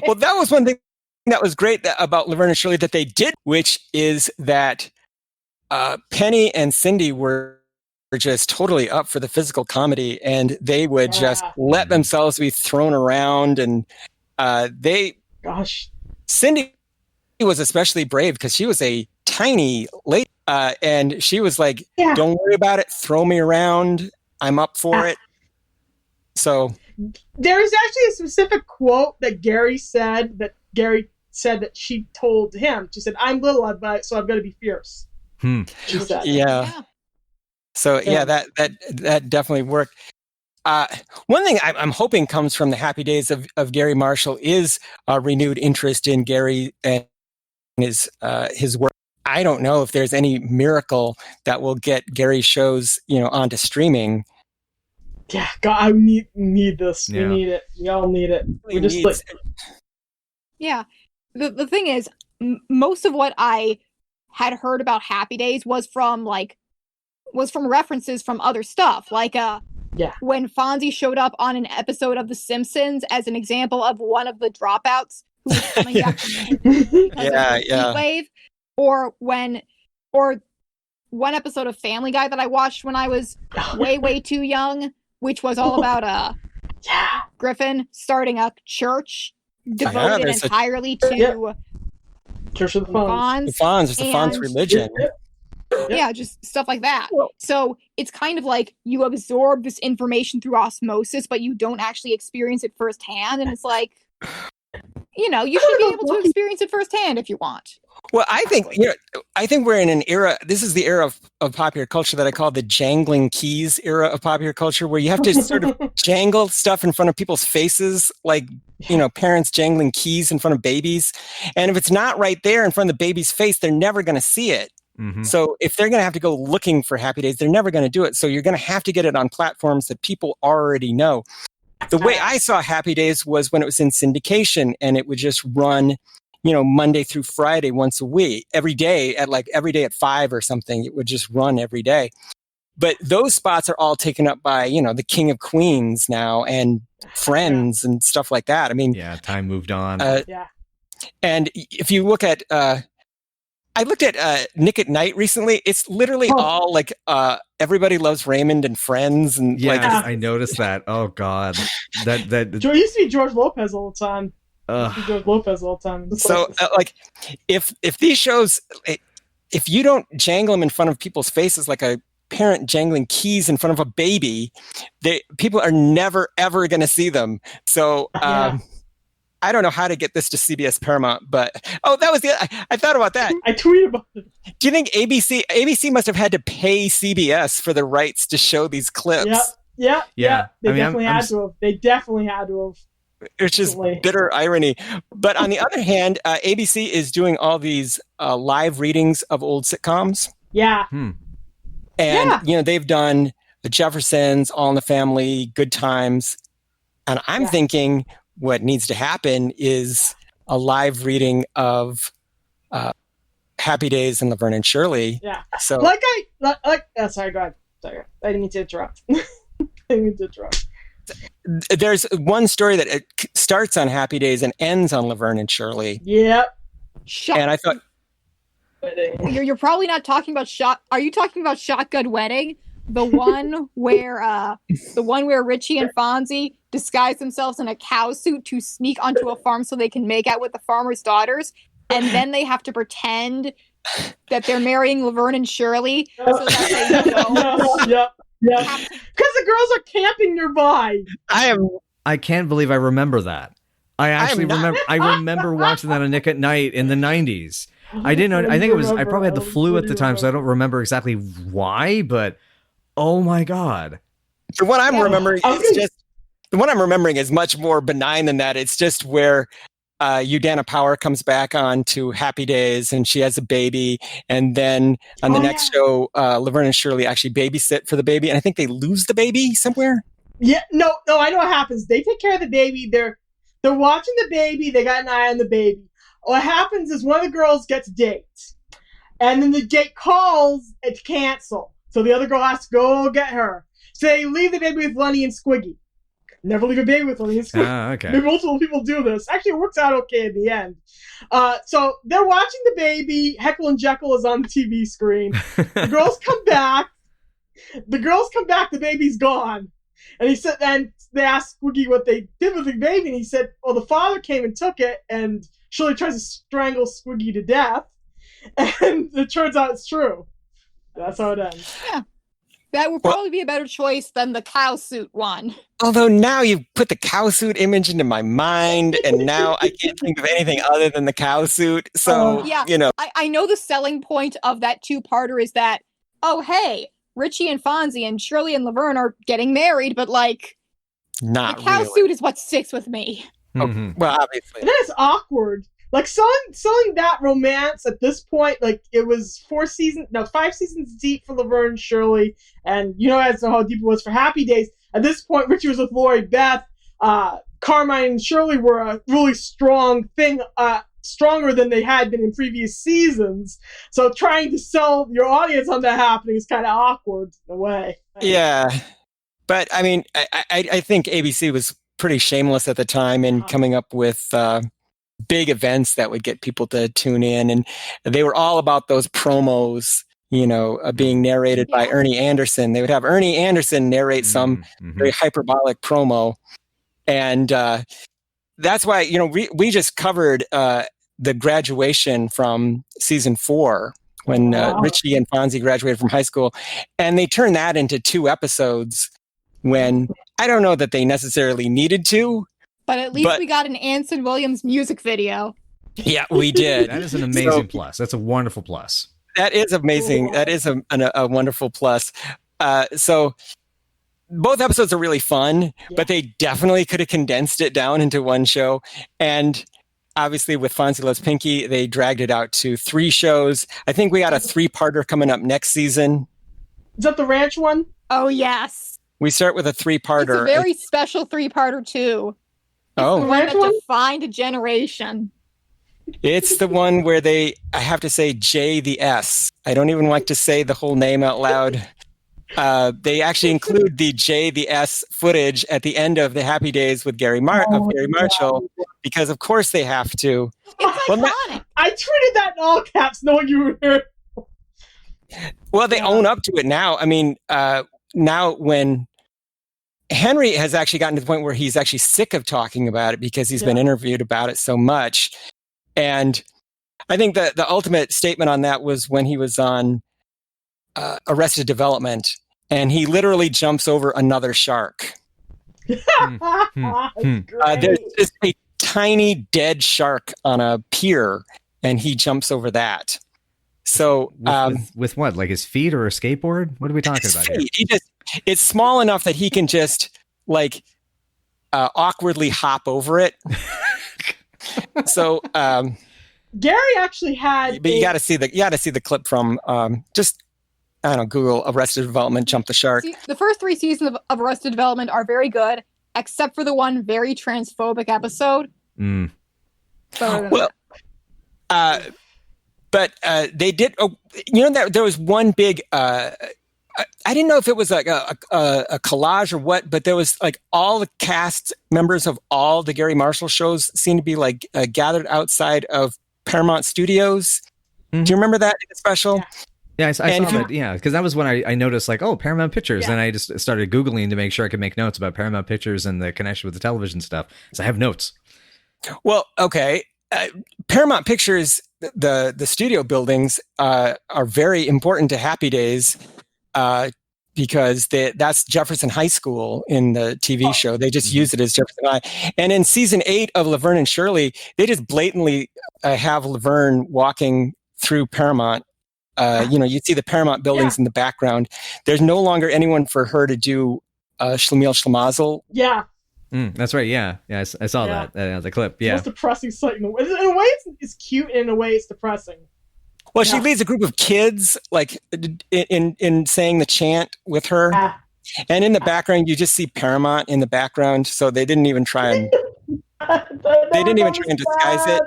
Well, that was one thing that was great about Laverne and Shirley that they did, which is that Penny and Cindy were just totally up for the physical comedy, and they would just let themselves be thrown around. And Cindy was especially brave because she was a tiny lady, and she was like, don't worry about it, throw me around, I'm up for it. So there is actually a specific quote that Garry said that she told him. She said, I'm little, so I've got to be fierce. She said. Yeah. So that definitely worked. One thing I'm hoping comes from the happy days of Garry Marshall is a renewed interest in Garry and his work. I don't know if there's any miracle that will get Garry shows, onto streaming. Yeah, God, I need this. Yeah. We need it. We all need it. We just like. Yeah, the thing is, most of what I had heard about Happy Days was from references from other stuff, like when Fonzie showed up on an episode of The Simpsons as an example of one of the dropouts who was coming back from the heat wave, or one episode of Family Guy that I watched when I was way too young, which was all about Griffin starting a church devoted entirely to Church of the Fonz. The Fonz religion. Yeah, just stuff like that. So it's kind of like you absorb this information through osmosis, but you don't actually experience it firsthand. And it's like, you should be able to experience it firsthand if you want. Well, I think we're in an era. This is the era of popular culture that I call the jangling keys era of popular culture, where you have to sort of jangle stuff in front of people's faces, like parents jangling keys in front of babies. And if it's not right there in front of the baby's face, they're never going to see it. Mm-hmm. So if they're going to have to go looking for Happy Days, they're never going to do it. So you're going to have to get it on platforms that people already know. The way I saw Happy Days was when it was in syndication, and it would just run, Monday through Friday, once a week, every day at 5 or something. It would just run every day. But those spots are all taken up by, the King of Queens now and Friends and stuff like that. I mean, time moved on. And if you look at, I looked at Nick at Night recently. It's literally all like Everybody Loves Raymond and Friends, and I noticed that. Oh God, that used to be George Lopez all the time. George Lopez all the time. So, like, if these shows, if you don't jangle them in front of people's faces like a parent jangling keys in front of a baby, people are never ever going to see them. So, I don't know how to get this to CBS Paramount, but that was I thought about that. I tweeted about it. Do you think ABC must have had to pay CBS for the rights to show these clips? Yeah. They definitely had to have. It's just bitter irony. But on the other hand, ABC is doing all these live readings of old sitcoms. Yeah. And, they've done The Jeffersons, All in the Family, Good Times. And I'm thinking what needs to happen is a live reading of Happy Days and Laverne and Shirley. Yeah. So, sorry, go ahead. Sorry. I didn't mean to interrupt. There's one story that starts on Happy Days and ends on Laverne and Shirley. Yep. And I thought... You're probably not talking about Are you talking about Shotgun Wedding? The one where Richie and Fonzie disguise themselves in a cow suit to sneak onto a farm so they can make out with the farmers' daughters, and then they have to pretend that they're marrying Laverne and Shirley so that they don't. Yep. Because the girls are camping nearby. I can't believe I remember that. I actually remember. I remember watching that on Nick at Night in the 90s. I didn't know. I think it was. I probably had the flu at the time, so I don't remember exactly why. But oh my god! So what I'm remembering is much more benign than that. It's just where Udana Power comes back on to Happy Days, and she has a baby, and then on the next show, Laverne and Shirley actually babysit for the baby, and I think they lose the baby somewhere. Yeah, no, I know what happens. They take care of the baby. They're watching the baby. They got an eye on the baby. What happens is one of the girls gets a date, and then the date calls to cancel. So the other girl has to go get her. So they leave the baby with Lenny and Squiggy. Never leave a baby with Lenny and Squiggy. Okay. Maybe multiple people do this. Actually, it works out okay in the end. So they're watching the baby. Heckle and Jekyll is on the TV screen. The girls come back. The baby's gone. And he said, and they asked Squiggy what they did with the baby, and he said, well, the father came and took it, and Shirley tries to strangle Squiggy to death, and it turns out it's true. That's how it ends. Yeah. That would probably be a better choice than the cow suit one. Although now you've put the cow suit image into my mind, and now I can't think of anything other than the cow suit. So, I know the selling point of that two-parter is that, oh, hey, Richie and Fonzie and Shirley and Laverne are getting married, but, not the cow suit is what sticks with me. Mm-hmm. Well, obviously. And then it's awkward. Selling that romance at this point, it was 5 seasons deep for Laverne and Shirley, and as to how deep it was for Happy Days. At this point, Richie was with Lori Beth. Carmine and Shirley were a really strong thing, stronger than they had been in previous seasons. So trying to sell your audience on that happening is kind of awkward in a way. Yeah. But, I mean, I think ABC was pretty shameless at the time in coming up with big events that would get people to tune in. And they were all about those promos, being narrated by Ernie Anderson. They would have Ernie Anderson narrate some very hyperbolic promo. And that's why, we just covered the graduation from season 4 when Richie and Fonzie graduated from high school. And they turned that into 2 episodes when I don't know that they necessarily needed to. But at least we got an Anson Williams music video. Yeah, we did. That is an amazing plus. That's a wonderful plus. That is amazing. That is a wonderful plus. So both episodes are really fun, but they definitely could have condensed it down into one show. And obviously with Fonzie Loves Pinky, they dragged it out to 3 shows. I think we got a 3-parter coming up next season. Is that the ranch one? Oh, yes. We start with a 3-parter. It's a very special 3-parter, too. It's the one that defined a generation. It's the one where I have to say J the S. I don't even like to say the whole name out loud. They actually include the J the S footage at the end of the Happy Days with Garry Marshall, because of course they have to. It's iconic. I tweeted that in all caps knowing you were here. Well, they own up to it now. I mean, now when Henry has actually gotten to the point where he's actually sick of talking about it because he's been interviewed about it so much. And I think that the ultimate statement on that was when he was on Arrested Development, and he literally jumps over another shark. There's just a tiny dead shark on a pier, and he jumps over that. So with what, like his feet or a skateboard? What are we talking about here? It's small enough that he can just like awkwardly hop over it. So Garry actually had. But you got to see the clip from just, I don't know, Google Arrested Development, Jump the Shark. See, the first 3 seasons of Arrested Development are very good, except for the one very transphobic episode. But they did. There was one big. I didn't know if it was like a collage or what, but there was like all the cast members of all the Garry Marshall shows seemed to be like gathered outside of Paramount Studios. Do you remember that special? Yeah, I saw that. Yeah, because that was when I noticed like, oh, Paramount Pictures, and I just started Googling to make sure I could make notes about Paramount Pictures and the connection with the television stuff. So I have notes. Well, okay. Paramount Pictures, the studio buildings are very important to Happy Days because that's Jefferson High School in the TV show. They just use it as Jefferson High. And in season 8 of Laverne and Shirley, they just blatantly have Laverne walking through Paramount. You see the Paramount buildings in the background. There's no longer anyone for her to do Schlemiel Schlemazel. Yeah. That's right. Yeah. I saw that the clip. Yeah. Most depressing sight in a way. In a way, it's cute. And in a way, it's depressing. Well, she leads a group of kids, like in saying the chant with her, and in the background, you just see Paramount in the background. So they didn't even try and disguise it.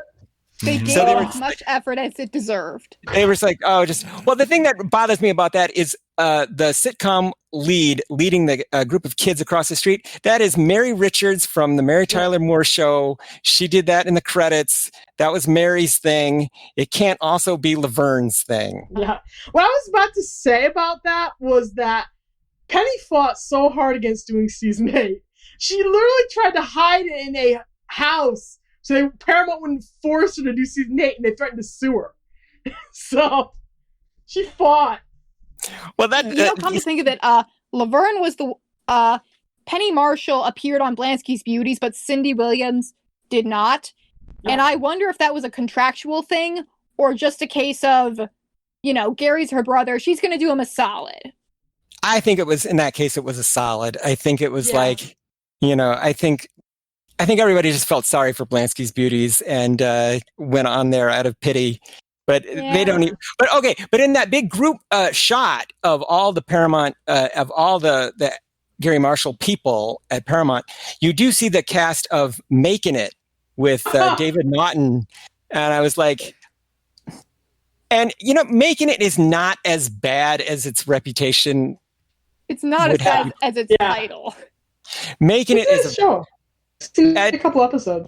They gave it as much effort as it deserved. They were like, the thing that bothers me about that is the sitcom leading the group of kids across the street. That is Mary Richards from the Mary Tyler Moore Show. She did that in the credits. That was Mary's thing. It can't also be Laverne's thing. Yeah. What I was about to say about that was that Penny fought so hard against doing season 8. She literally tried to hide it in a house so Paramount wouldn't force her to do season 8, and they threatened to sue her. So she fought. Well, come to think of it, Laverne was the Penny Marshall appeared on Blansky's Beauties, but Cindy Williams did not. Yeah. And I wonder if that was a contractual thing or just a case of, Garry's her brother. She's going to do him a solid. I think it was, in that case, it was a solid. I think it was like, I think everybody just felt sorry for Blansky's Beauties and went on there out of pity. But they don't even. But okay. But in that big group shot of all the Paramount, of all the Garry Marshall people at Paramount, you do see the cast of Making It with David Naughton, and I was like, and Making It is not as bad as its reputation. It's not as bad as its title. Making It is a show. Seen a couple episodes.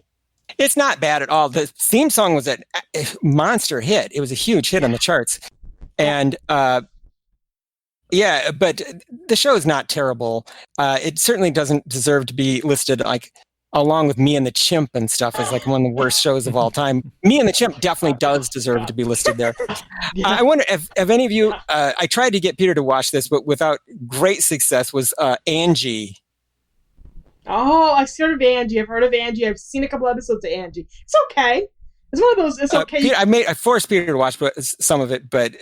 It's not bad at all. The theme song was a monster hit. It was a huge hit on the charts. And but the show is not terrible. It certainly doesn't deserve to be listed like along with Me and the Chimp and stuff as like one of the worst shows of all time. Me and the Chimp definitely does deserve to be listed there. I wonder if any of you, I tried to get Peter to watch this, but without great success, was Angie. Oh, I've heard of Angie. I've heard of Angie. I've seen a couple episodes of Angie. It's okay. It's one of those. It's okay. Peter, I forced Peter to watch some of it, but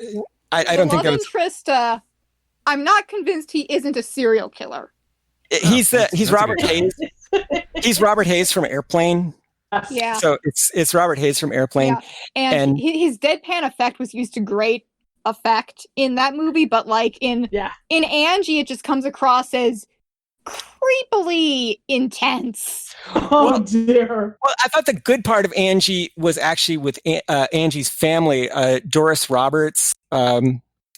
I don't think that was. Interest. I'm not convinced he isn't a serial killer. He's Robert Hayes. He's Robert Hayes from Airplane. Yeah. So it's Robert Hayes from Airplane, and his deadpan effect was used to great effect in that movie, but like in Angie, it just comes across as creepily intense. Oh dear. Well, I thought the good part of Angie was actually with Angie's family. Doris Roberts,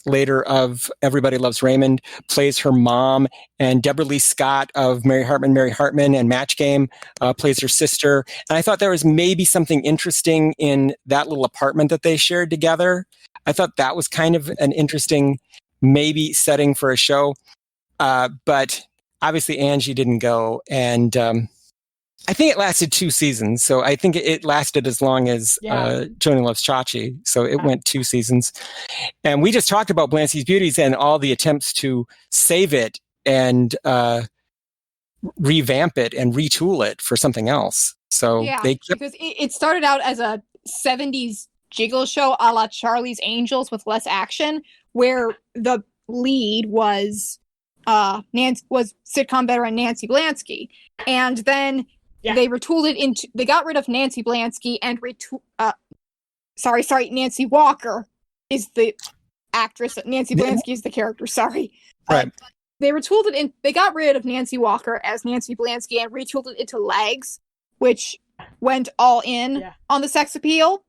later of Everybody Loves Raymond, plays her mom, and Deborah Lee Scott of Mary Hartman and Match Game plays her sister. And I thought there was maybe something interesting in that little apartment that they shared together. I thought that was kind of an interesting maybe setting for a show. But obviously Angie didn't go, and I think it lasted 2 seasons. So I think it lasted as long as Joni Loves Chachi. So it went 2 seasons. And we just talked about Blansky's Beauties and all the attempts to save it and revamp it and retool it for something else. So because it started out as a 70s jiggle show a la Charlie's Angels with less action, where the lead was sitcom veteran Nancy Blansky. And then they retooled it into, they got rid of Nancy Blansky and Nancy Walker is the actress. Nancy Blansky is the character, sorry. Right. They retooled it in, they got rid of Nancy Walker as Nancy Blansky and retooled it into Legs, which went all in on the sex appeal.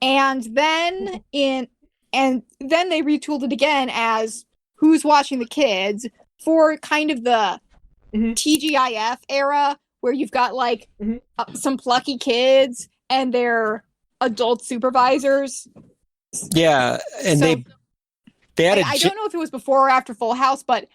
And then they retooled it again as Who's Watching the Kids for kind of the TGIF era, where you've got like some plucky kids and their adult supervisors. Yeah, and so, they had I don't know if it was before or after Full House, but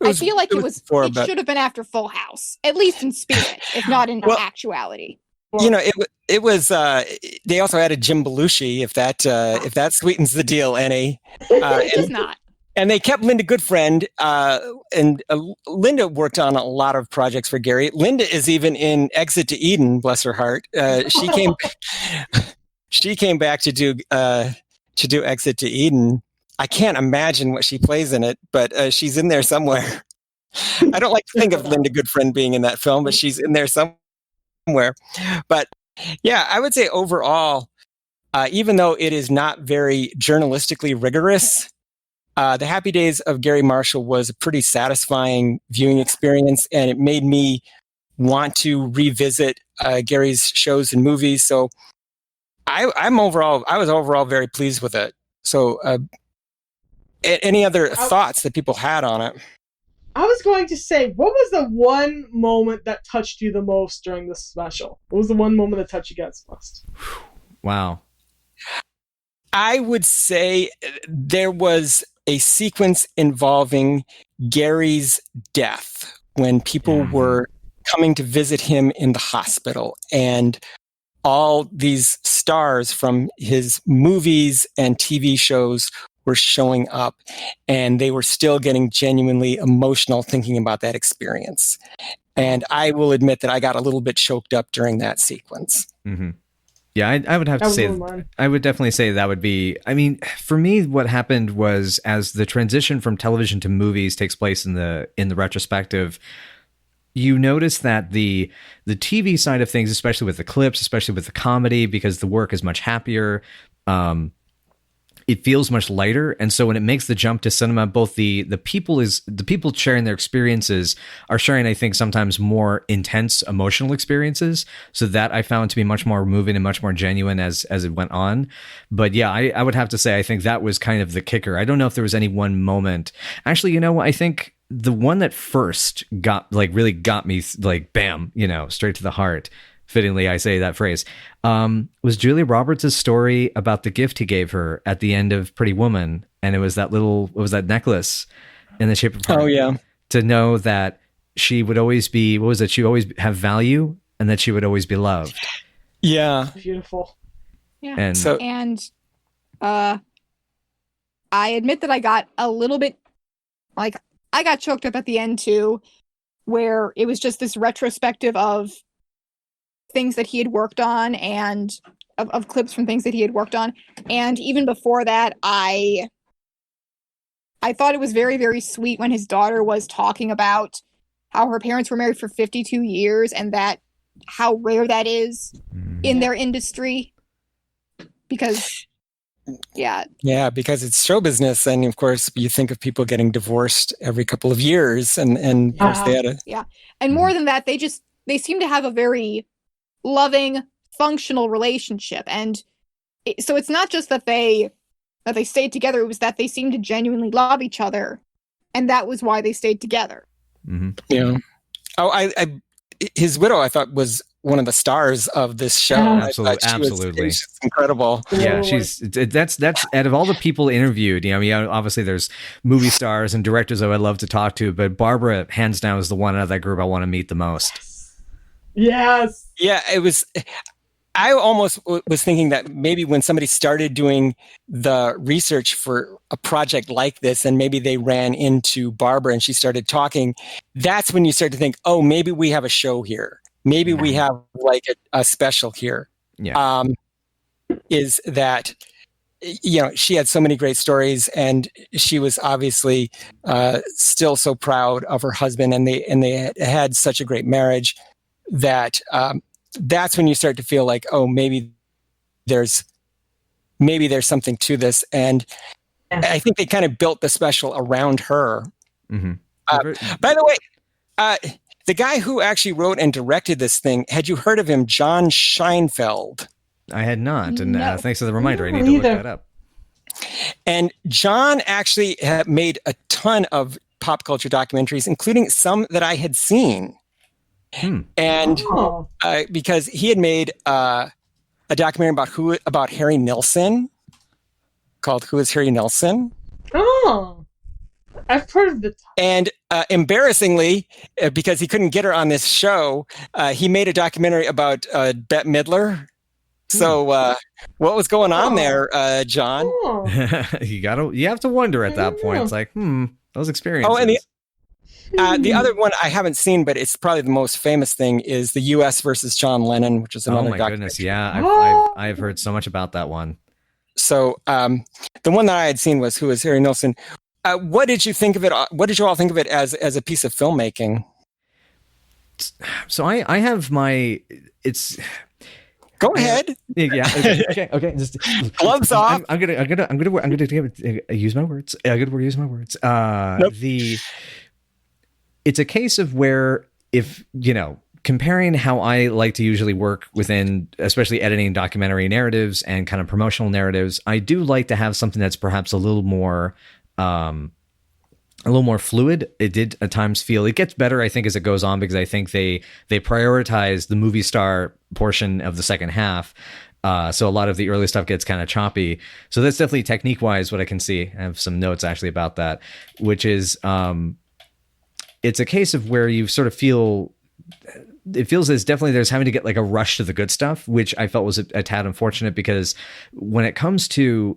I feel like it should have been after Full House, at least in spirit, if not in actuality. You know, it was. They also added Jim Belushi, if that sweetens the deal any. It does not. And they kept Linda Goodfriend, and Linda worked on a lot of projects for Garry. Linda is even in Exit to Eden, bless her heart. She came back to do Exit to Eden. I can't imagine what she plays in it, but she's in there somewhere. I don't like to think of Linda Goodfriend being in that film, but she's in there somewhere. But yeah, I would say overall, even though it is not very journalistically rigorous, The Happy Days of Garry Marshall was a pretty satisfying viewing experience, and it made me want to revisit Garry's shows and movies. So I was overall very pleased with it. So any other thoughts that people had on it? I was going to say, what was the one moment that touched you the most during this special? What was the one moment that touched you guys most? Wow. I would say there was a sequence involving Garry's death when people were coming to visit him in the hospital, and all these stars from his movies and TV shows were showing up, and they were still getting genuinely emotional thinking about that experience. And I will admit that I got a little bit choked up during that sequence. Mm-hmm. Yeah, I would have to say, I would definitely say that would be, I mean, for me, what happened was as the transition from television to movies takes place in the retrospective, you notice that the TV side of things, especially with the clips, especially with the comedy, because the work is much happier, it feels much lighter. And so when it makes the jump to cinema, both the people sharing their experiences are sharing, I think, sometimes more intense emotional experiences. So that I found to be much more moving and much more genuine as it went on. But yeah, I would have to say, I think that was kind of the kicker. I don't know if there was any one moment. Actually, you know, I think the one that first really got me like, bam, you know, straight to the heart. Fittingly, I say that phrase, was Julia Roberts' story about the gift he gave her at the end of Pretty Woman. And it was that necklace in the shape of her. Oh, yeah. To know that she would always be, she would always have value and that she would always be loved. Yeah. Beautiful. Yeah. And I admit that I got a little bit, like, I got choked up at the end too, where it was just this retrospective of things that he had worked on and of clips from things that he had worked on. And even before that, I thought it was very, very sweet when his daughter was talking about how her parents were married for 52 years and that how rare that is in their industry. Because because it's show business, and of course you think of people getting divorced every couple of years, and of course they had and more than that, they seem to have a very loving, functional relationship, and so it's not just that they stayed together; it was that they seemed to genuinely love each other, and that was why they stayed together. Mm-hmm. Yeah. Oh, his widow, I thought was one of the stars of this show. Yeah. Absolutely. She's incredible. Yeah, that's out of all the people interviewed, I mean, obviously there's movie stars and directors I would love to talk to, but Barbara, hands down, is the one out of that group I want to meet the most. Yes. Yeah, I almost was thinking that maybe when somebody started doing the research for a project like this, and maybe they ran into Barbara and she started talking, that's when you start to think, oh, maybe we have a show here. Maybe we have like a special here. Yeah. Is that, she had so many great stories, and she was obviously still so proud of her husband, and they had such a great marriage that that's when you start to feel like, oh, maybe there's something to this. And I think they kind of built the special around her. Mm-hmm. By the way, the guy who actually wrote and directed this thing, had you heard of him? John Scheinfeld. I had not. And No. Thanks for the reminder. I need to look that up. And John actually made a ton of pop culture documentaries, including some that I had seen. And because he had made a documentary about Harry Nilsson called "Who Is Harry Nilsson?" Oh, I've heard of the. And embarrassingly, because he couldn't get her on this show, he made a documentary about Bette Midler. So what was going on there, John? You have to wonder at that point. It's like, those experiences. Oh, and the other one I haven't seen, but it's probably the most famous thing, is the U.S. versus John Lennon, which is another documentary. Goodness, yeah, I've heard so much about that one. So the one that I had seen was "Who Is Harry Nilsson?" What did you think of it? What did you all think of it as a piece of filmmaking? So I have my Go ahead. Yeah. Okay. Just gloves off. I'm gonna use my words. I'm gonna use my words. Nope. It's a case of where, if comparing how I like to usually work within, especially editing documentary narratives and kind of promotional narratives, I do like to have something that's perhaps a little more fluid. It did at times feel, it gets better, I think, as it goes on, because I think they prioritize the movie star portion of the second half. So a lot of the early stuff gets kind of choppy. So that's definitely technique wise what I can see. I have some notes actually about that, which is, it's a case of where you sort of feel, it feels as definitely there's having to get like a rush to the good stuff, which I felt was a tad unfortunate, because when it comes to,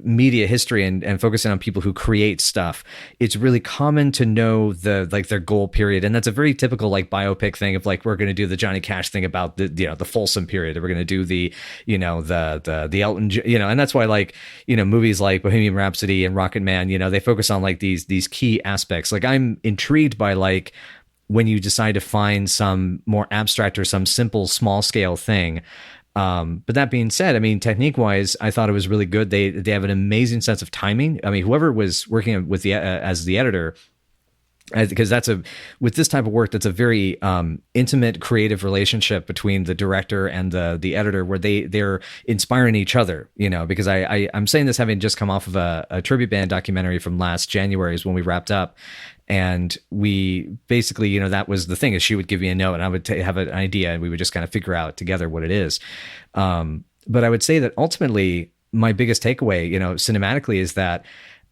media history and focusing on people who create stuff, it's really common to know their goal period. And that's a very typical like biopic thing of like, we're going to do the Johnny Cash thing about the Folsom period. We're going to do the Elton, and that's why like, movies like Bohemian Rhapsody and Rocket Man, they focus on like these key aspects. Like I'm intrigued by like, when you decide to find some more abstract or some simple small scale thing. But that being said, I mean, technique wise, I thought it was really good. They have an amazing sense of timing. I mean, whoever was working with as the editor, because with this type of work, that's a very intimate creative relationship between the director and the editor, where they're inspiring each other, because I'm saying this having just come off of a tribute band documentary from last January is when we wrapped up. And we basically, that was the thing, is she would give me a note and I would have an idea and we would just kind of figure out together what it is. But I would say that ultimately my biggest takeaway, cinematically, is that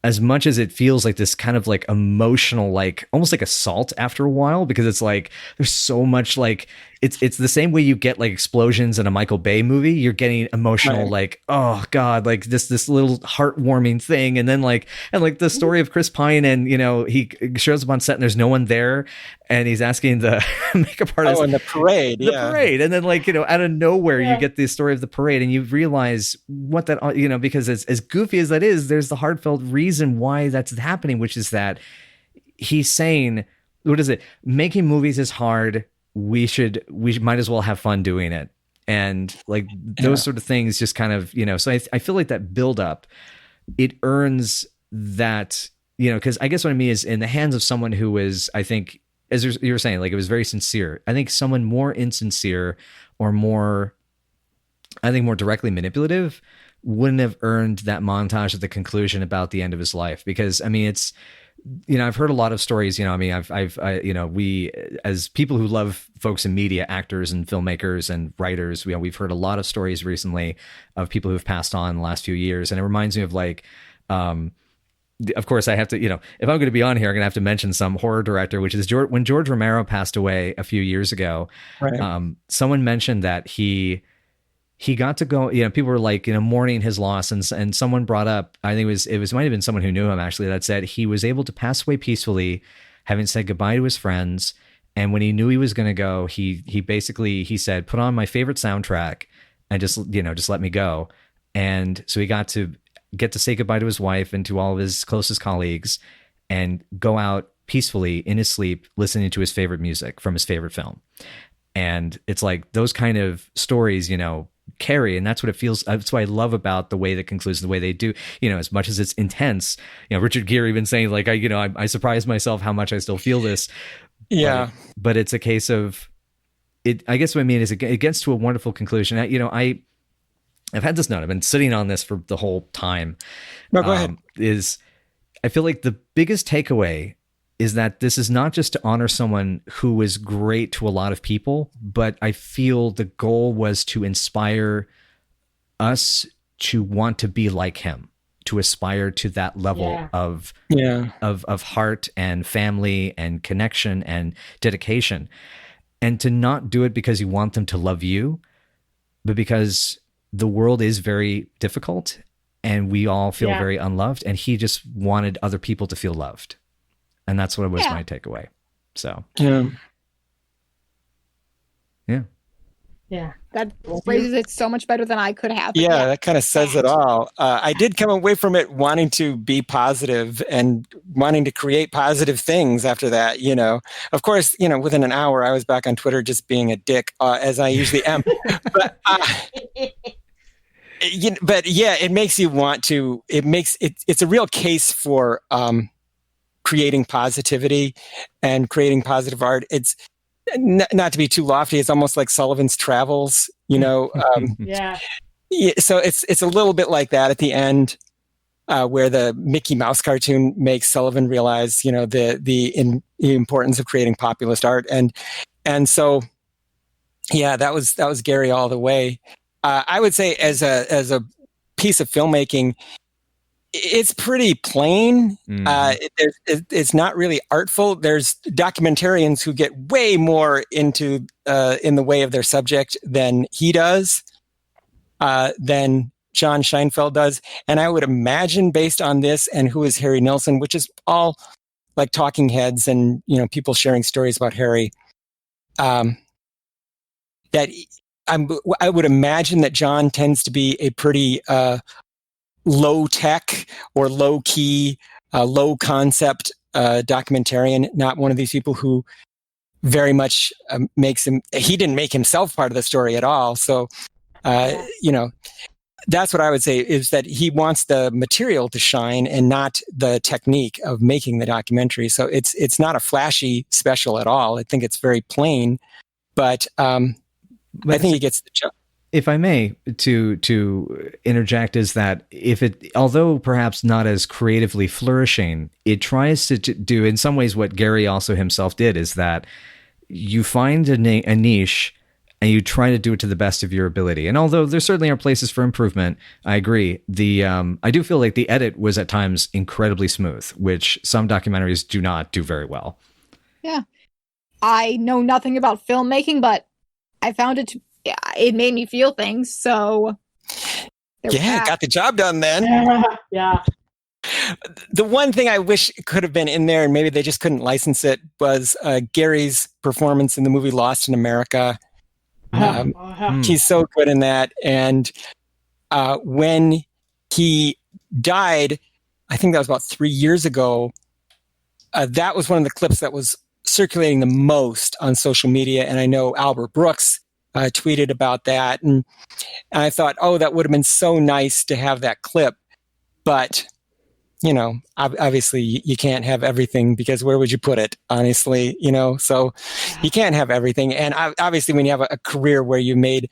as much as it feels like this kind of like emotional, like almost like assault after a while, because it's like, there's so much like, it's the same way you get like explosions in a Michael Bay movie. You're getting emotional, right. Like, oh God, like this little heartwarming thing. And then like the story of Chris Pine, and, he shows up on set and there's no one there. And he's asking the makeup artist. Oh, and the parade. Parade. And then like, out of nowhere, you get the story of the parade and you realize what that, because as goofy as that is, there's the heartfelt reason why that's happening, which is that he's saying, what is it? Making movies is hard. We might as well have fun doing it. And like those sort of things just kind of, so I feel like that build up, it earns that, because I guess what I mean is in the hands of someone who is, I think, as you were saying, like it was very sincere. I think someone more insincere or more directly manipulative wouldn't have earned that montage at the conclusion about the end of his life. Because I mean, I've heard a lot of stories. I mean, we as people who love folks in media, actors and filmmakers and writers, we've heard a lot of stories recently of people who've passed on in the last few years, and it reminds me of like. Of course, I have to, if I'm going to be on here, I'm going to have to mention some horror director, which is when George Romero passed away a few years ago. Right. Someone mentioned that he got to go. People were like, mourning his loss, and someone brought up, I think it was might have been someone who knew him actually, that said he was able to pass away peacefully, having said goodbye to his friends. And when he knew he was going to go, he said, "Put on my favorite soundtrack and just let me go." And so he got to say goodbye to his wife and to all of his closest colleagues and go out peacefully in his sleep, listening to his favorite music from his favorite film. And it's like those kind of stories, carry. And that's what it feels. That's what I love about the way that concludes, the way they do, as much as it's intense, Richard Gere even saying like, I surprised myself how much I still feel this. Yeah. But it's a case of it. I guess what I mean is it gets to a wonderful conclusion. I've had this note. I've been sitting on this for the whole time. No, go ahead. I feel like the biggest takeaway is that this is not just to honor someone who was great to a lot of people, but I feel the goal was to inspire us to want to be like him, to aspire to that level of heart and family and connection and dedication, and to not do it because you want them to love you, but because the world is very difficult and we all feel very unloved, and he just wanted other people to feel loved. And that's what was my takeaway. So, yeah. That phrases it so much better than I could have. Yeah, that kind of says it all. I did come away from it wanting to be positive and wanting to create positive things after that, Of course, within an hour, I was back on Twitter just being a dick, as I usually am. But it makes you want to, it's a real case for creating positivity and creating positive art. It's not to be too lofty. It's almost like Sullivan's Travels, So it's a little bit like that at the end, where the Mickey Mouse cartoon makes Sullivan realize, the importance of creating populist art. And so, that was Garry all the way. I would say as a piece of filmmaking, it's pretty plain. It's not really artful. There's documentarians who get way more into in the way of their subject than he does, than John Scheinfeld does. And I would imagine, based on this and Who is Harry Nilsson, which is all like talking heads and people sharing stories about Harry, that I would imagine that John tends to be a pretty low tech or low key, low concept documentarian, not one of these people who very much he didn't make himself part of the story at all. So, that's what I would say, is that he wants the material to shine and not the technique of making the documentary. So it's not a flashy special at all. I think it's very plain, but I think he gets the job. If I may, to interject, is that although perhaps not as creatively flourishing, it tries to do in some ways what Garry also himself did, is that you find a niche and you try to do it to the best of your ability. And although there certainly are places for improvement, I agree. I do feel like the edit was at times incredibly smooth, which some documentaries do not do very well. Yeah. I know nothing about filmmaking, but I found it made me feel things. So got the job done then. Yeah. The one thing I wish could have been in there, and maybe they just couldn't license it, was Garry's performance in the movie Lost in America. He's so good in that. And when he died, I think that was about 3 years ago, that was one of the clips that was circulating the most on social media. And I know Albert Brooks tweeted about that. And I thought, that would have been so nice to have that clip. But, obviously you can't have everything, because where would you put it, honestly, so you can't have everything. And obviously when you have a career where you made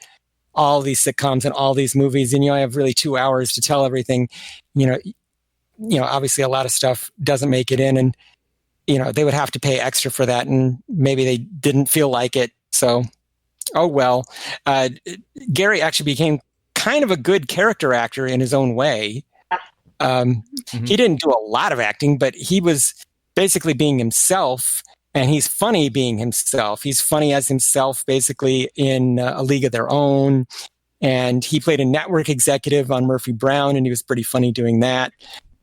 all these sitcoms and all these movies and you only have really 2 hours to tell everything, obviously a lot of stuff doesn't make it in, and they would have to pay extra for that, and maybe they didn't feel like it. So, oh well. Garry actually became kind of a good character actor in his own way. He didn't do a lot of acting, but he was basically being himself, and he's funny being himself. He's funny as himself, basically in A League of Their Own. And he played a network executive on Murphy Brown, and he was pretty funny doing that.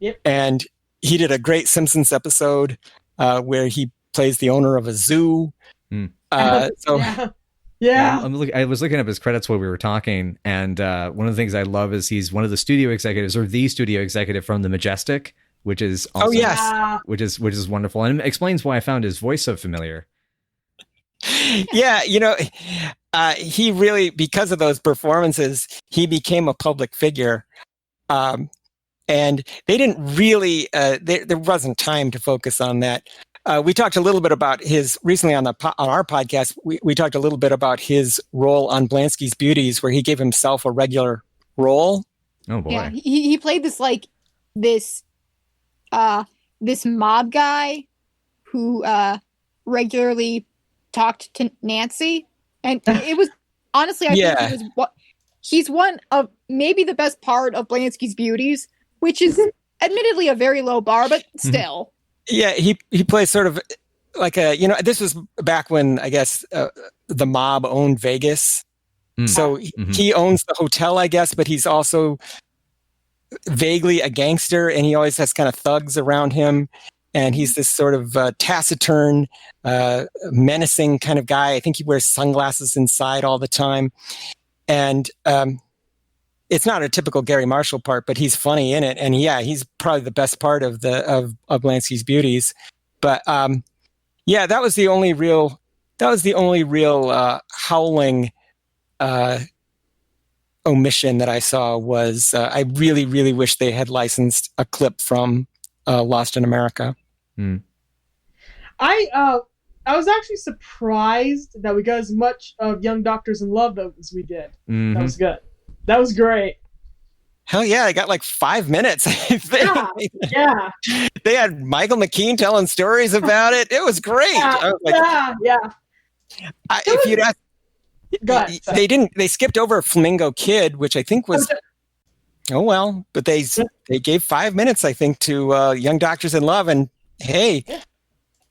Yep. And he did a great Simpsons episode where he plays the owner of a zoo. Yeah. I was looking up his credits while we were talking, and one of the things I love is he's one of the studio executives, or the studio executive from The Majestic, which is also, which is wonderful, and it explains why I found his voice so familiar. Yeah, he really, because of those performances, he became a public figure, and they didn't really. There wasn't time to focus on that. We talked a little bit about his recently on our podcast. We talked a little bit about his role on Blansky's Beauties, where he gave himself a regular role. Oh boy! Yeah, he played this mob guy who regularly talked to Nancy, and it was honestly, I think he's one of maybe the best part of Blansky's Beauties, which is admittedly a very low bar, but still. Yeah, he plays sort of like this was back when, I guess, the mob owned Vegas. So he owns the hotel, I guess, but he's also vaguely a gangster, and he always has kind of thugs around him. And he's this sort of taciturn, menacing kind of guy. I think he wears sunglasses inside all the time. And it's not a typical Garry Marshall part, but he's funny in it. And he's probably the best part of Blansky's Beauties. But that was the only real howling omission that I saw was I really, really wish they had licensed a clip from Lost in America. I was actually surprised that we got as much of Young Doctors in Love as we did. That was good. That was great. Hell yeah, I got like 5 minutes, I think. Yeah. They had Michael McKean telling stories about it. It was great. I was like, if you'd asked, go ahead, they skipped over Flamingo Kid, which I think was, but they gave 5 minutes, I think, to Young Doctors in Love. And hey,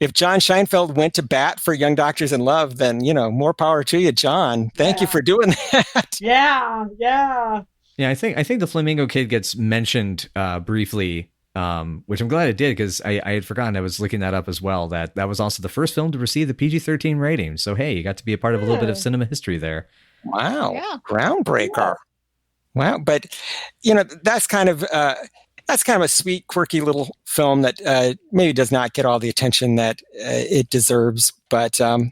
if John Scheinfeld went to bat for Young Doctors in Love, then, more power to you, John. Thank you for doing that. Yeah. Yeah, I think the Flamingo Kid gets mentioned briefly, which I'm glad it did, because I had forgotten. I was looking that up as well. That was also the first film to receive the PG-13 rating. So hey, you got to be a part of a little bit of cinema history there. Wow, groundbreaker. Wow, but that's kind of a sweet, quirky little film that maybe does not get all the attention that it deserves. But oh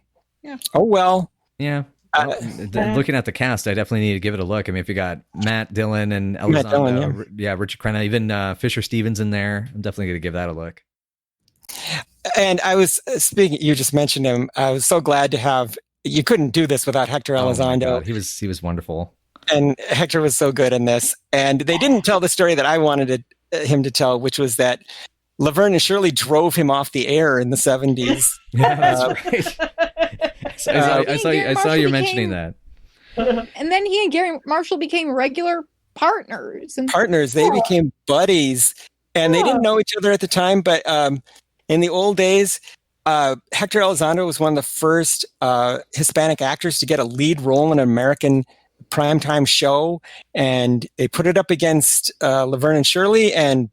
well. Yeah. Looking at the cast, I definitely need to give it a look. I mean, if you got Matt Dillon and Elizondo, Richard Crenna, even Fisher Stevens in there, I'm definitely going to give that a look. And I was speaking, you just mentioned him. I was so glad to have, you couldn't do this without Hector Elizondo. He was wonderful. And Hector was so good in this. And they didn't tell the story that I wanted him to tell, which was that Laverne and Shirley drove him off the air in the 70s. Yeah, that's right. I saw you mentioning that. And then he and Garry Marshall became regular partners. They became buddies, and they didn't know each other at the time. But in the old days, Hector Elizondo was one of the first Hispanic actors to get a lead role in an American primetime show, and they put it up against Laverne and Shirley, and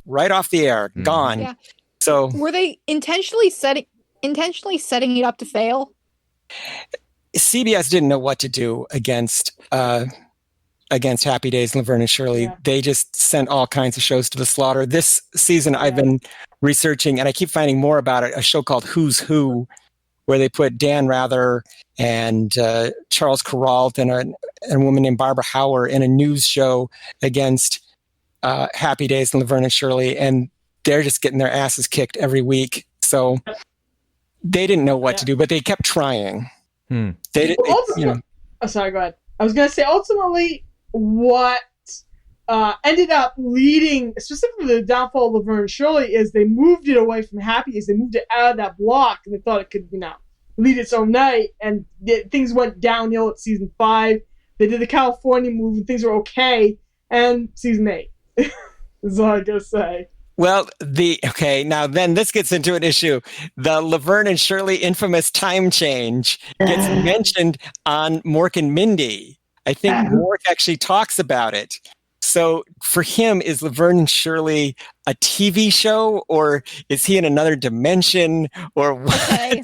right off the air, gone. Yeah. So were they intentionally setting it up to fail? CBS didn't know what to do against Happy Days and Laverne and Shirley. Yeah. They just sent all kinds of shows to the slaughter. This season, I've been researching, and I keep finding more about it, a show called Who's Who, where they put Dan Rather and Charles Kuralt and a woman named Barbara Hauer in a news show against Happy Days and Laverne and Shirley, and they're just getting their asses kicked every week. So they didn't know what to do, but they kept trying. Sorry, go ahead. I was going to say, ultimately, what ended up leading, specifically the downfall of Laverne and Shirley, is they moved it away from Happy Days. They moved it out of that block, and they thought it could, lead its own night. And things went downhill at season 5. They did the California move, and things were okay. And season 8 is all I gotta say. Well, now then this gets into an issue. The Laverne and Shirley infamous time change gets mentioned on Mork and Mindy. I think Mork actually talks about it. So for him, is Laverne and Shirley a TV show, or is he in another dimension, or what? Okay.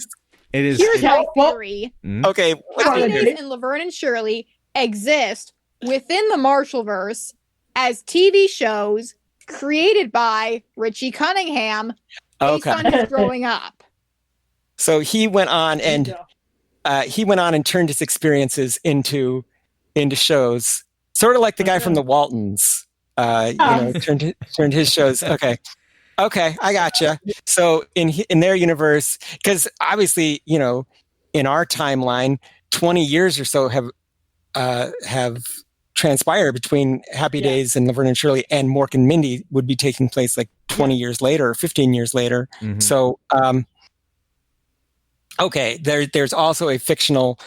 It is. Here's my theory. Okay. Happy Days and Laverne and Shirley exist within the Marshallverse as TV shows created by Richie Cunningham based on his growing up. So he went on and turned his experiences into shows, sort of like the guy from the Waltons. Turned his shows. Okay, I gotcha. So in their universe, because obviously, in our timeline, 20 years or so have transpired between Happy Days and Laverne and Shirley, and Mork and Mindy would be taking place like 20 years later, or 15 years later. Mm-hmm. So, there's also a fictional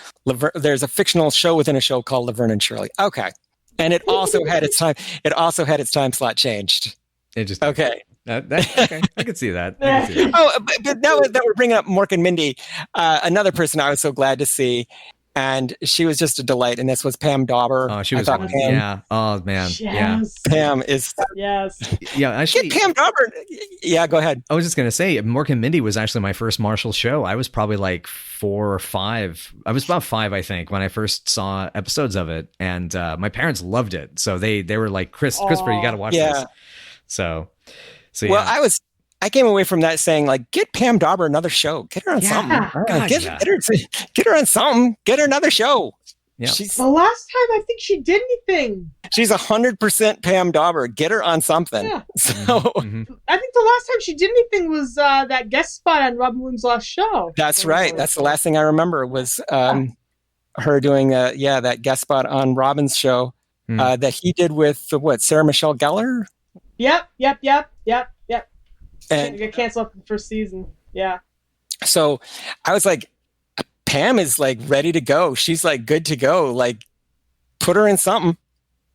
show within a show called Laverne and Shirley. Okay. And it also had its time slot changed. Interesting. Okay. Okay. I can see that. Oh, but now that we're bringing up Mork and Mindy, another person I was so glad to see, and she was just a delight, and this was Pam Dauber. Oh, she was Pam. Yeah. Oh man. Yes. Yeah. Pam is. Yes. Yeah. Actually, get Pam Dauber. Yeah. Go ahead. I was just gonna say, Mork and Mindy was actually my first Marshall show. I was probably like 4 or 5. I was about 5, I think, when I first saw episodes of it, and my parents loved it. So they were like, Christopher, you got to watch this. So yeah. Well, I came away from that saying, like, get Pam Dauber another show. Get her on something. God, get her on something. Get her another show. Yeah. The last time I think she did anything. She's 100% Pam Dauber. Get her on something. Yeah. So I think the last time she did anything was that guest spot on Robin Williams' last show. That's right. That's the last thing I remember was her doing that guest spot on Robin's show that he did with Sarah Michelle Gellar. Yep. And it got canceled after the first season. Yeah. So I was like, Pam is like ready to go. She's like good to go. Like, put her in something.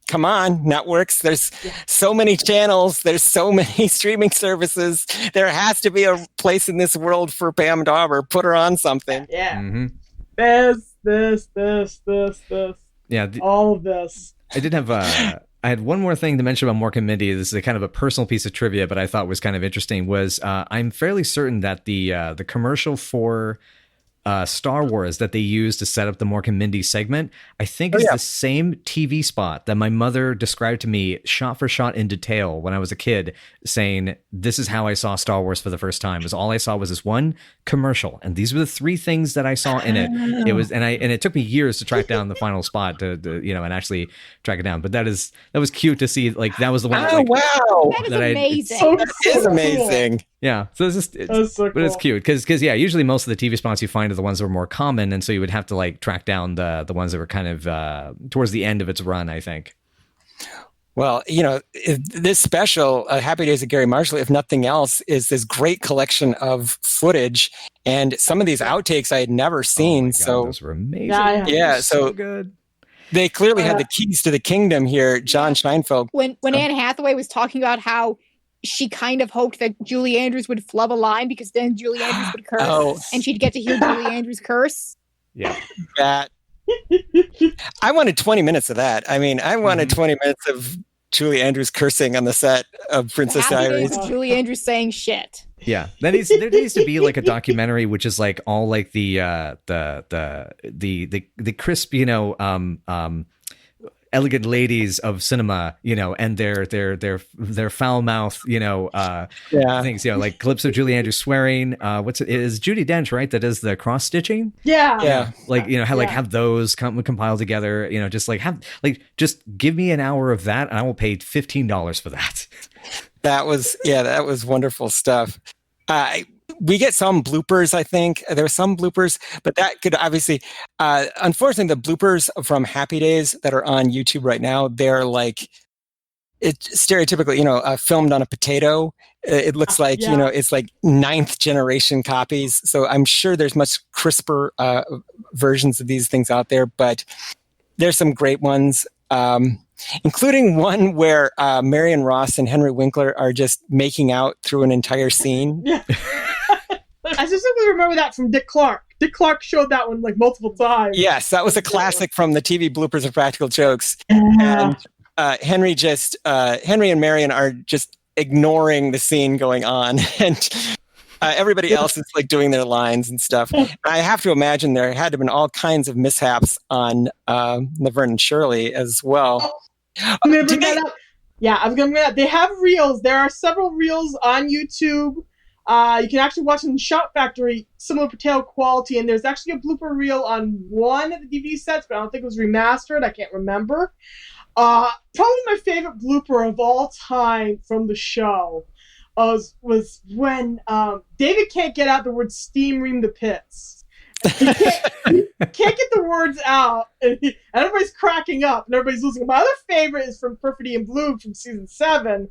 Come on, networks. There's so many channels. There's so many streaming services. There has to be a place in this world for Pam Dauber. Put her on something. Yeah. Mm-hmm. This. Yeah. All of this. I did have I had one more thing to mention about Mork and Mindy. This is a kind of a personal piece of trivia, but I thought was kind of interesting. Was I'm fairly certain that the commercial for Star Wars that they used to set up the Mork and Mindy segment, I think is the same TV spot that my mother described to me shot for shot in detail when I was a kid, saying, this is how I saw Star Wars for the first time. Was all I saw was this one commercial, and these were the 3 things that I saw in it. It was, and it took me years to track down the final spot to and actually track it down. But that was cute to see. Like, that was the one. Wow, that is amazing. That is amazing. Yeah, so it's so cool. It's cute because usually most of the TV spots you find are the ones that were more common, and so you would have to like track down the ones that were kind of towards the end of its run, I think. Well, this special, Happy Days of Garry Marshall, if nothing else, is this great collection of footage, and some of these outtakes I had never seen. Oh my God, so those were amazing. Yeah, so good. They clearly had the keys to the kingdom here. John Scheinfeld. When Anne Hathaway was talking about how she kind of hoped that Julie Andrews would flub a line because then Julie Andrews would curse and she'd get to hear Julie Andrews curse. Yeah. That. I wanted 20 minutes of that. I mean, I wanted 20 minutes of Julie Andrews cursing on the set of Princess Diaries. Julie Andrews saying shit. Yeah, there needs to be like a documentary which is like all like the crisp, elegant ladies of cinema, and their foul mouth, things, like clips of Julie Andrews swearing. Is Judi Dench, right? That is the cross stitching. Yeah. Like, have those compiled together, just give me an hour of that and I will pay $15 for that. That was wonderful stuff. We get some bloopers, I think. There were some bloopers, but that could obviously, unfortunately, the bloopers from Happy Days that are on YouTube right now, they're like it's stereotypically, filmed on a potato. It looks like, it's like 9th generation copies. So I'm sure there's much crisper versions of these things out there, but there's some great ones, including one where Marion Ross and Henry Winkler are just making out through an entire scene. Yeah. I specifically remember that from Dick Clark. Dick Clark showed that one like multiple times. Yes, that was a classic from the TV bloopers of Practical Jokes. Yeah. And Henry and Marion are just ignoring the scene going on, and everybody else is like doing their lines and stuff. I have to imagine there had to have been all kinds of mishaps on Laverne and Shirley as well. I'm gonna bring that up. Yeah, I was gonna bring that up. They have reels. There are several reels on YouTube. You can actually watch them in Shout Factory, similar potato quality, and there's actually a blooper reel on one of the DVD sets, but I don't think it was remastered. I can't remember. Probably my favorite blooper of all time from the show was when David can't get out the word steam ream the pits. He can't get the words out, and everybody's cracking up, and everybody's losing. My other favorite is from Perfidy and Bloom from season 7,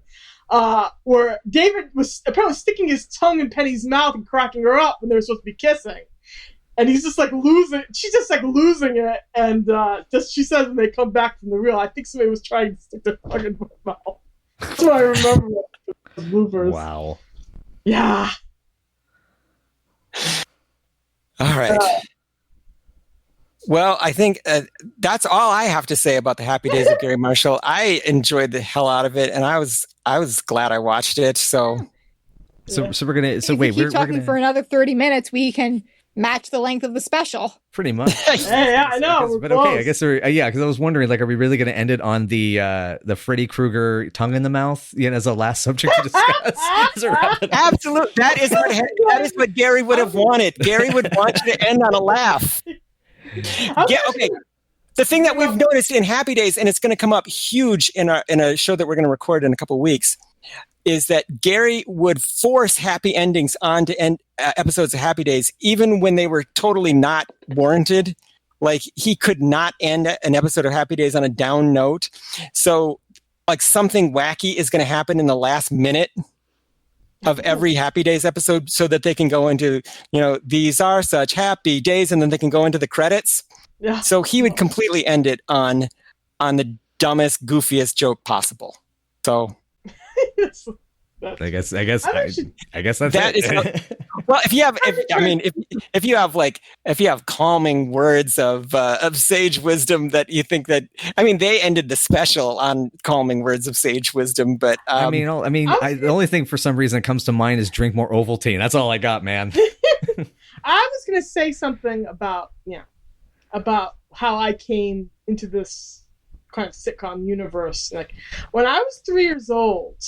where David was apparently sticking his tongue in Penny's mouth and cracking her up when they were supposed to be kissing. And he's just like losing. She's just like losing it, and she says when they come back from the reel, I think somebody was trying to stick their tongue in my mouth. That's what I remember. Bloopers. Wow. Yeah. All right. Well, I think that's all I have to say about the Happy Days of Garry Marshall. I enjoyed the hell out of it, and I was glad I watched it. So we're gonna. So if wait, we keep we're talking gonna, for another 30 minutes. We can match the length of the special. pretty much. Hey, yeah, I know. But okay, I guess because I was wondering, like, are we really going to end it on the Freddy Krueger tongue in the mouth, as a last subject to discuss? Absolutely, that is what Garry would have wanted. Garry would want you to end on a laugh. Yeah, okay. The thing that we've noticed in Happy Days, and it's going to come up huge in a show that we're going to record in a couple of weeks, is that Garry would force happy endings onto episodes of Happy Days, even when they were totally not warranted. Like, he could not end an episode of Happy Days on a down note. So, like, something wacky is going to happen in the last minute of every Happy Days episode so that they can go into, these are such happy days, and then they can go into the credits. Yeah. So he would completely end it on the dumbest, goofiest joke possible. So I guess that's that it. Well, if you have calming words of sage wisdom that you think that, they ended the special on calming words of sage wisdom, but the only thing for some reason that comes to mind is drink more Ovaltine. That's all I got, man. I was gonna say something about how I came into this kind of sitcom universe. Like, when I was 3 years old,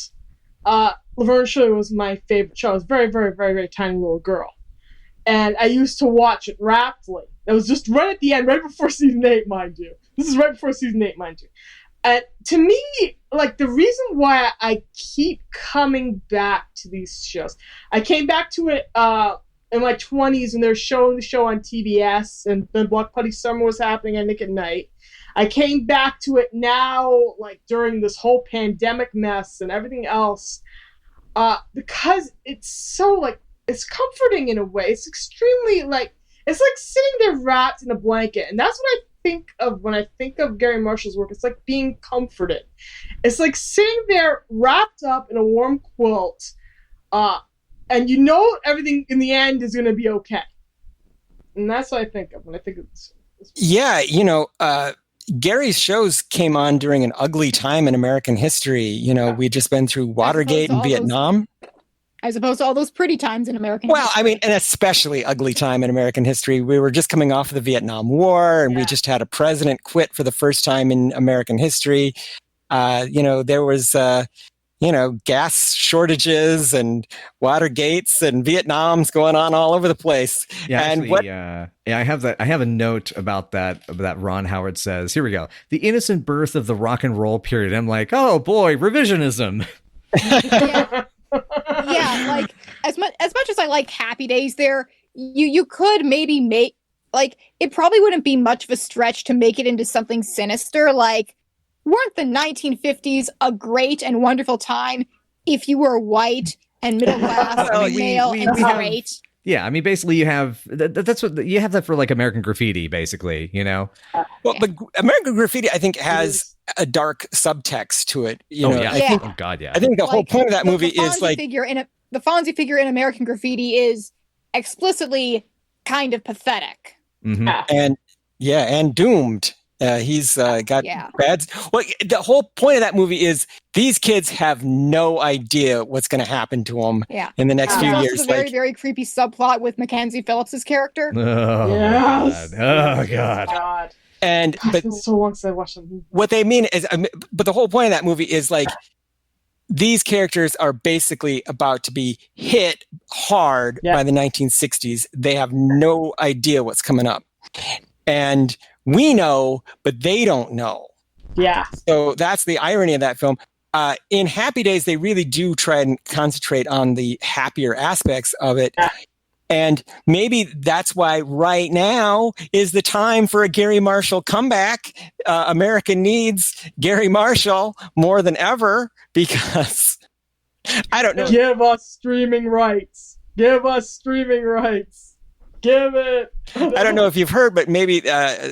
Laverne and Shirley was my favorite show. I was a very, very, very, very tiny little girl. And I used to watch it rapidly. It was just right at the end, right before season 8, mind you. This is right before season 8, mind you. And to me, like, the reason why I keep coming back to these shows, I came back to it in my 20s when they were showing the show on TBS, and then Block Party Summer was happening at Nick at Night. I came back to it now, like, during this whole pandemic mess and everything else, because it's so, like, it's comforting in a way. It's extremely, like, it's like sitting there wrapped in a blanket, and that's what I think of when I think of Garry Marshall's work. It's like being comforted. It's like sitting there wrapped up in a warm quilt, and everything in the end is going to be okay. And that's what I think of when I think of this. Yeah, Garry's shows came on during an ugly time in American history. We'd just been through Watergate and Vietnam. As opposed to all those pretty times in American history. Well, an especially ugly time in American history. We were just coming off of the Vietnam War, and we just had a president quit for the first time in American history. There was, gas shortages and Watergates and Vietnams going on all over the place. Yeah, and actually, I have a note about that Ron Howard says. Here we go. The innocent birth of the rock and roll period. I'm like, oh boy, revisionism. Yeah, like as much as I like Happy Days, you could maybe make, like, it probably wouldn't be much of a stretch to make it into something sinister, like weren't the 1950s a great and wonderful time if you were white and middle class and male and straight? Yeah, I mean, basically, you have that's what you have that for like American Graffiti, basically, you know. Well, but American Graffiti, I think, has a dark subtext to it. You know, I think, oh God, yeah. I think the whole point of that movie is like the Fonzie figure in American Graffiti is explicitly kind of pathetic, and doomed. He's got bad. Well, the whole point of that movie is these kids have no idea what's going to happen to them in the next few years. It's a very, very creepy subplot with Mackenzie Phillips's character. Oh, yes. God. And but it's been so long since I watched them. What they mean is, but the whole point of that movie is like these characters are basically about to be hit hard by the 1960s. They have no idea what's coming up, and we know, but they don't know. Yeah. So that's the irony of that film. In Happy Days, they really do try and concentrate on the happier aspects of it. Yeah. And maybe that's why right now is the time for a Garry Marshall comeback. America needs Garry Marshall more than ever because I don't know. Give us streaming rights. Give us streaming rights. Give it. I don't know if you've heard, but maybe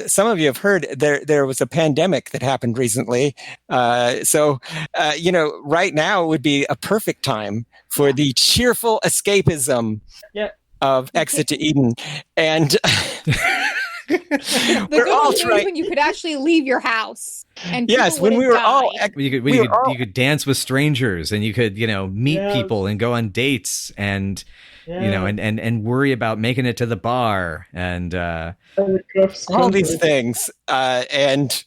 some of you have heard there was a pandemic that happened recently. So right now would be a perfect time for the cheerful escapism of Exit to Eden. And we're all trying. When you could actually leave your house. And when we were all you could dance with strangers and you could, meet people and go on dates and and worry about making it to the bar and all these things. And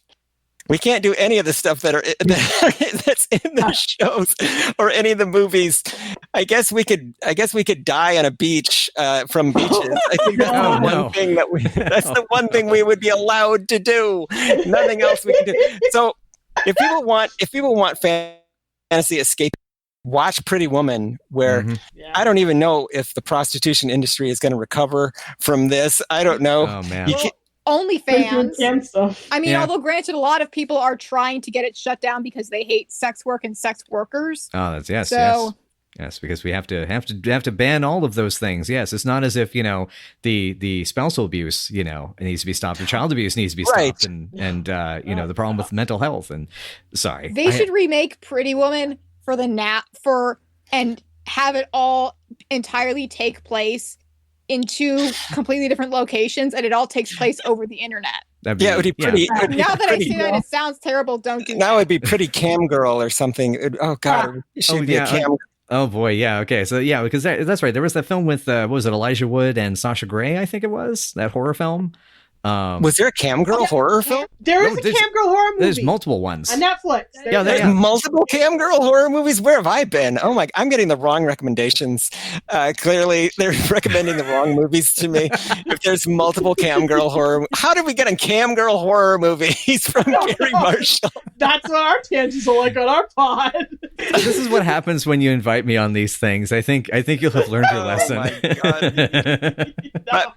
we can't do any of the stuff that's in the shows or any of the movies. I guess we could die on a beach from beaches. I think that's one thing that's the one thing we would be allowed to do. Nothing else we can do. So if people want fantasy escape, watch Pretty Woman, where I don't even know if the prostitution industry is going to recover from this. I don't know. Oh man. OnlyFans. I mean, although granted, a lot of people are trying to get it shut down because they hate sex work and sex workers. Oh, that's yes, because we have to ban all of those things. Yes, it's not as if the spousal abuse it needs to be stopped, or child abuse needs to be stopped, and the problem with mental health. And they should remake Pretty Woman and have it all entirely take place in two completely different locations, and it all takes place over the internet. It would be pretty. Yeah. Now that I say that, it sounds terrible. Don't do that. Now it'd be Pretty Cam Girl or something. Oh God, it should be a cam. Oh boy, yeah, okay, so yeah, because that's right. There was that film with what was it, Elijah Wood and Sasha Grey? I think it was that horror film. Was there a cam girl horror film? There is a cam girl horror movie. There's multiple ones on Netflix. There's multiple cam girl horror movies. Where have I been? Oh my! I'm getting the wrong recommendations. Clearly, they're recommending the wrong movies to me. If there's multiple cam girl horror, how did we get a cam girl horror movies from Garry Marshall? That's what our tangents are like on our pod. This is what happens when you invite me on these things. I think you'll have learned your lesson. My God.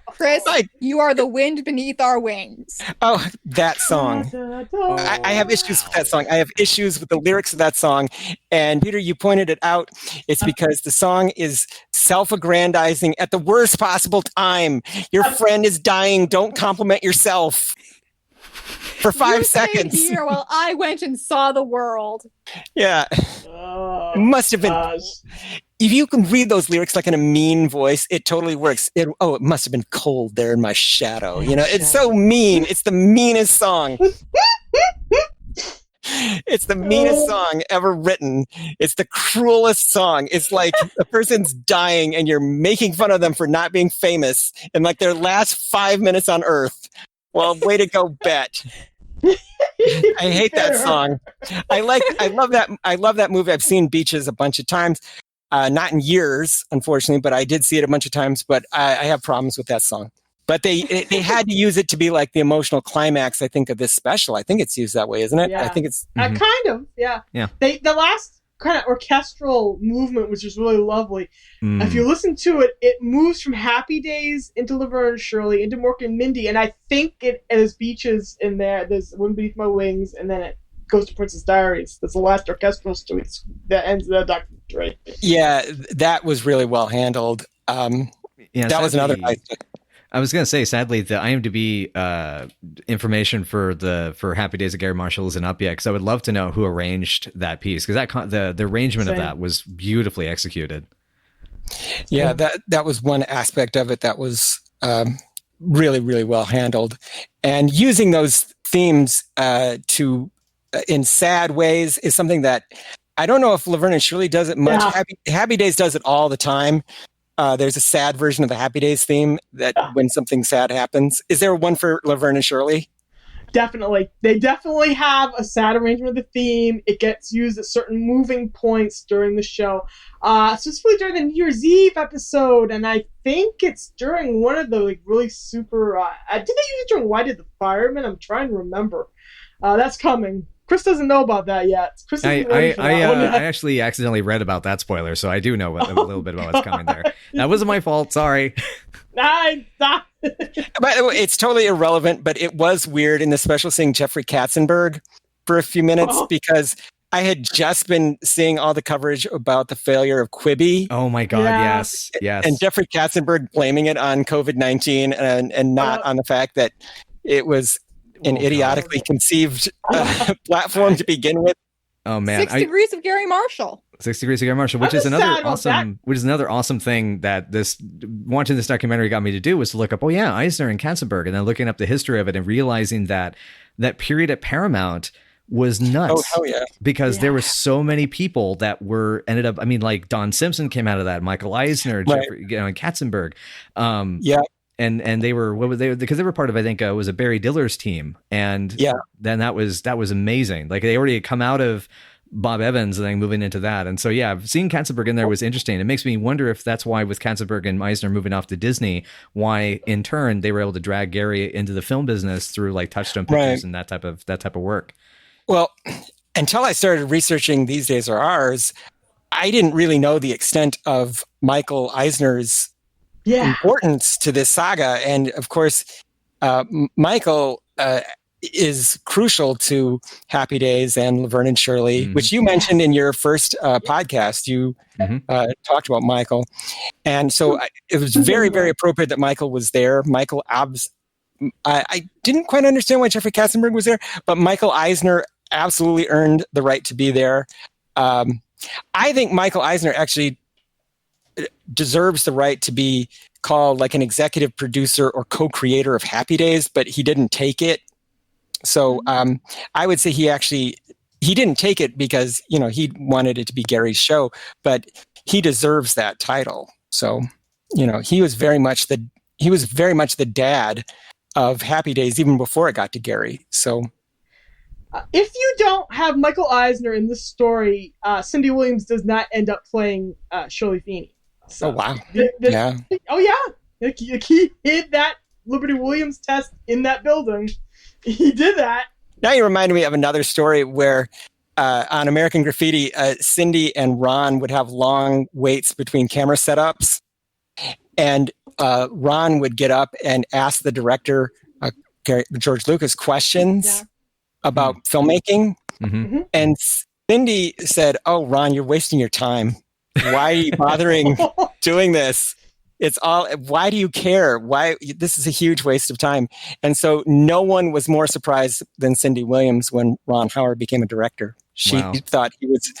Chris, you are the wind beneath our wings. Oh, that song. I have issues with that song. I have issues with the lyrics of that song. And Peter, you pointed it out. It's because the song is self-aggrandizing at the worst possible time. Your friend is dying. Don't compliment yourself. For 5 seconds. Here while I went and saw the world. Yeah. It must have been. If you can read those lyrics like in a mean voice, it totally works. It must have been cold there in my shadow. It's so mean. It's the meanest song. It's the meanest song ever written. It's the cruelest song. It's like a person's dying and you're making fun of them for not being famous in like their last 5 minutes on Earth. Well, way to go, Bet. I hate that song. I love that movie. I've seen Beaches a bunch of times. Not in years, unfortunately, but I did see it a bunch of times. But I have problems with that song. But they had to use it to be like the emotional climax, I think, of this special. I think it's used that way, isn't it? Yeah. I think it's kind of, yeah. Yeah. The last kind of orchestral movement, which is really lovely. If you listen to it, it moves from Happy Days into Laverne and Shirley into Mork and Mindy, and I think it has Beaches in there. There's Wind Beneath My Wings, and then it goes to Princess Diaries. That's the last orchestral suite that ends the documentary. Yeah, that was really well handled. That was another nice. I was going to say, sadly, the IMDb information for Happy Days of Garry Marshall isn't up yet, because I would love to know who arranged that piece, because the arrangement of that was beautifully executed. Yeah, that was one aspect of it that was really, really well handled. And using those themes in sad ways is something that I don't know if Laverne and Shirley does it much. Yeah. Happy Days does it all the time. There's a sad version of the Happy Days theme that when something sad happens. Is there one for Laverne and Shirley? Definitely. They definitely have a sad arrangement of the theme. It gets used at certain moving points during the show. Specifically during the New Year's Eve episode, and I think it's during one of the really super... did they use it during Why Did the Fireman? I'm trying to remember. That's coming. Chris doesn't know about that yet. Chris I actually accidentally read about that spoiler, so I do know a little bit about what's coming there. That wasn't my fault. Sorry. By the way, it's totally irrelevant, but it was weird in the special seeing Jeffrey Katzenberg for a few minutes because I had just been seeing all the coverage about the failure of Quibi. Oh my God, yes. And Jeffrey Katzenberg blaming it on COVID-19 and not on the fact that it was an idiotically conceived platform to begin with. Oh man, 6 Degrees of Garry Marshall. 6 Degrees of Garry Marshall, which is another awesome thing that watching this documentary got me to do was to look up, Eisner and Katzenberg, and then looking up the history of it and realizing that period at Paramount was nuts. Oh, hell yeah. Because there were so many people that ended up, I mean, like Don Simpson came out of that, Michael Eisner, Jeffrey, and Katzenberg. And they were, because they were part of, I think it was a Barry Diller's team. And then that was amazing. Like they already had come out of Bob Evans and then moving into that. And so, seeing Katzenberg in there was interesting. It makes me wonder if that's why with Katzenberg and Eisner moving off to Disney, why in turn they were able to drag Garry into the film business through like Touchstone Pictures and that type of work. Well, until I started researching These Days Are Ours, I didn't really know the extent of Michael Eisner's importance to this saga. And of course, Michael is crucial to Happy Days and Laverne and Shirley, which you mentioned in your first podcast. You talked about Michael. And so it was very, very appropriate that Michael was there. I didn't quite understand why Jeffrey Katzenberg was there, but Michael Eisner absolutely earned the right to be there. I think Michael Eisner actually deserves the right to be called like an executive producer or co-creator of Happy Days, but he didn't take it. So I would say he didn't take it because, he wanted it to be Garry's show, but he deserves that title. So, he was very much the dad of Happy Days even before it got to Garry. So if you don't have Michael Eisner in this story, Cindy Williams does not end up playing Shirley Feeney. So, oh, wow. Yeah. Oh, yeah. Like, he hid that Liberty Williams test in that building. He did that. Now you reminded me of another story where on American Graffiti, Cindy and Ron would have long waits between camera setups. And Ron would get up and ask the director, George Lucas, questions about filmmaking. Mm-hmm. And Cindy said, "Oh, Ron, you're wasting your time. Why are you bothering doing this? Why do you care? This is a huge waste of time." And so no one was more surprised than Cindy Williams when Ron Howard became a director. She thought he was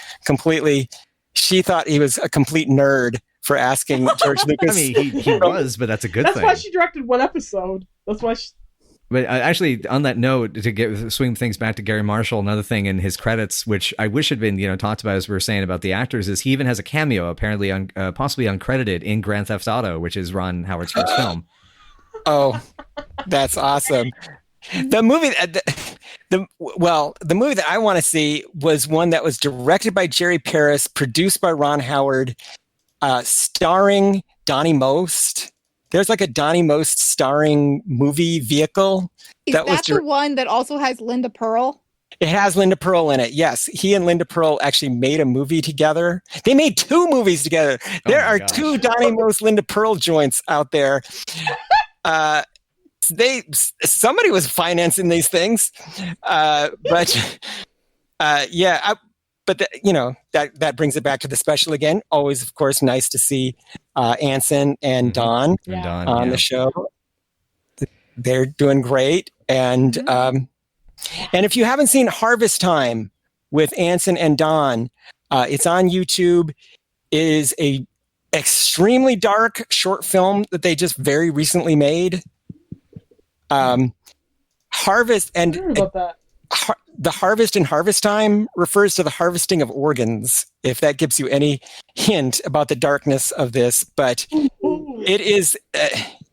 a complete nerd for asking George Lucas. I mean, he was, but that's a good thing. That's why she directed one episode. That's why she... But actually, on that note, to swing things back to Garry Marshall, another thing in his credits, which I wish had been talked about as we were saying about the actors, is he even has a cameo, apparently possibly uncredited, in Grand Theft Auto, which is Ron Howard's first film. Oh, that's awesome! The movie, the movie that I want to see was one that was directed by Jerry Paris, produced by Ron Howard, starring Donnie Most. There's like a Donnie Most starring movie vehicle. Is that the one that also has Linda Pearl? It has Linda Pearl in it, yes. He and Linda Pearl actually made a movie together. They made 2 movies together. There are 2 Donnie Most Linda Pearl joints out there. Somebody was financing these things. But But that brings it back to the special again. Always, of course, nice to see Anson and Dawn on the show. They're doing great, and if you haven't seen Harvest Time with Anson and Dawn, it's on YouTube. It is a extremely dark short film that they just very recently made. Harvest and the harvest in Harvest Time refers to the harvesting of organs, if that gives you any hint about the darkness of this. But it is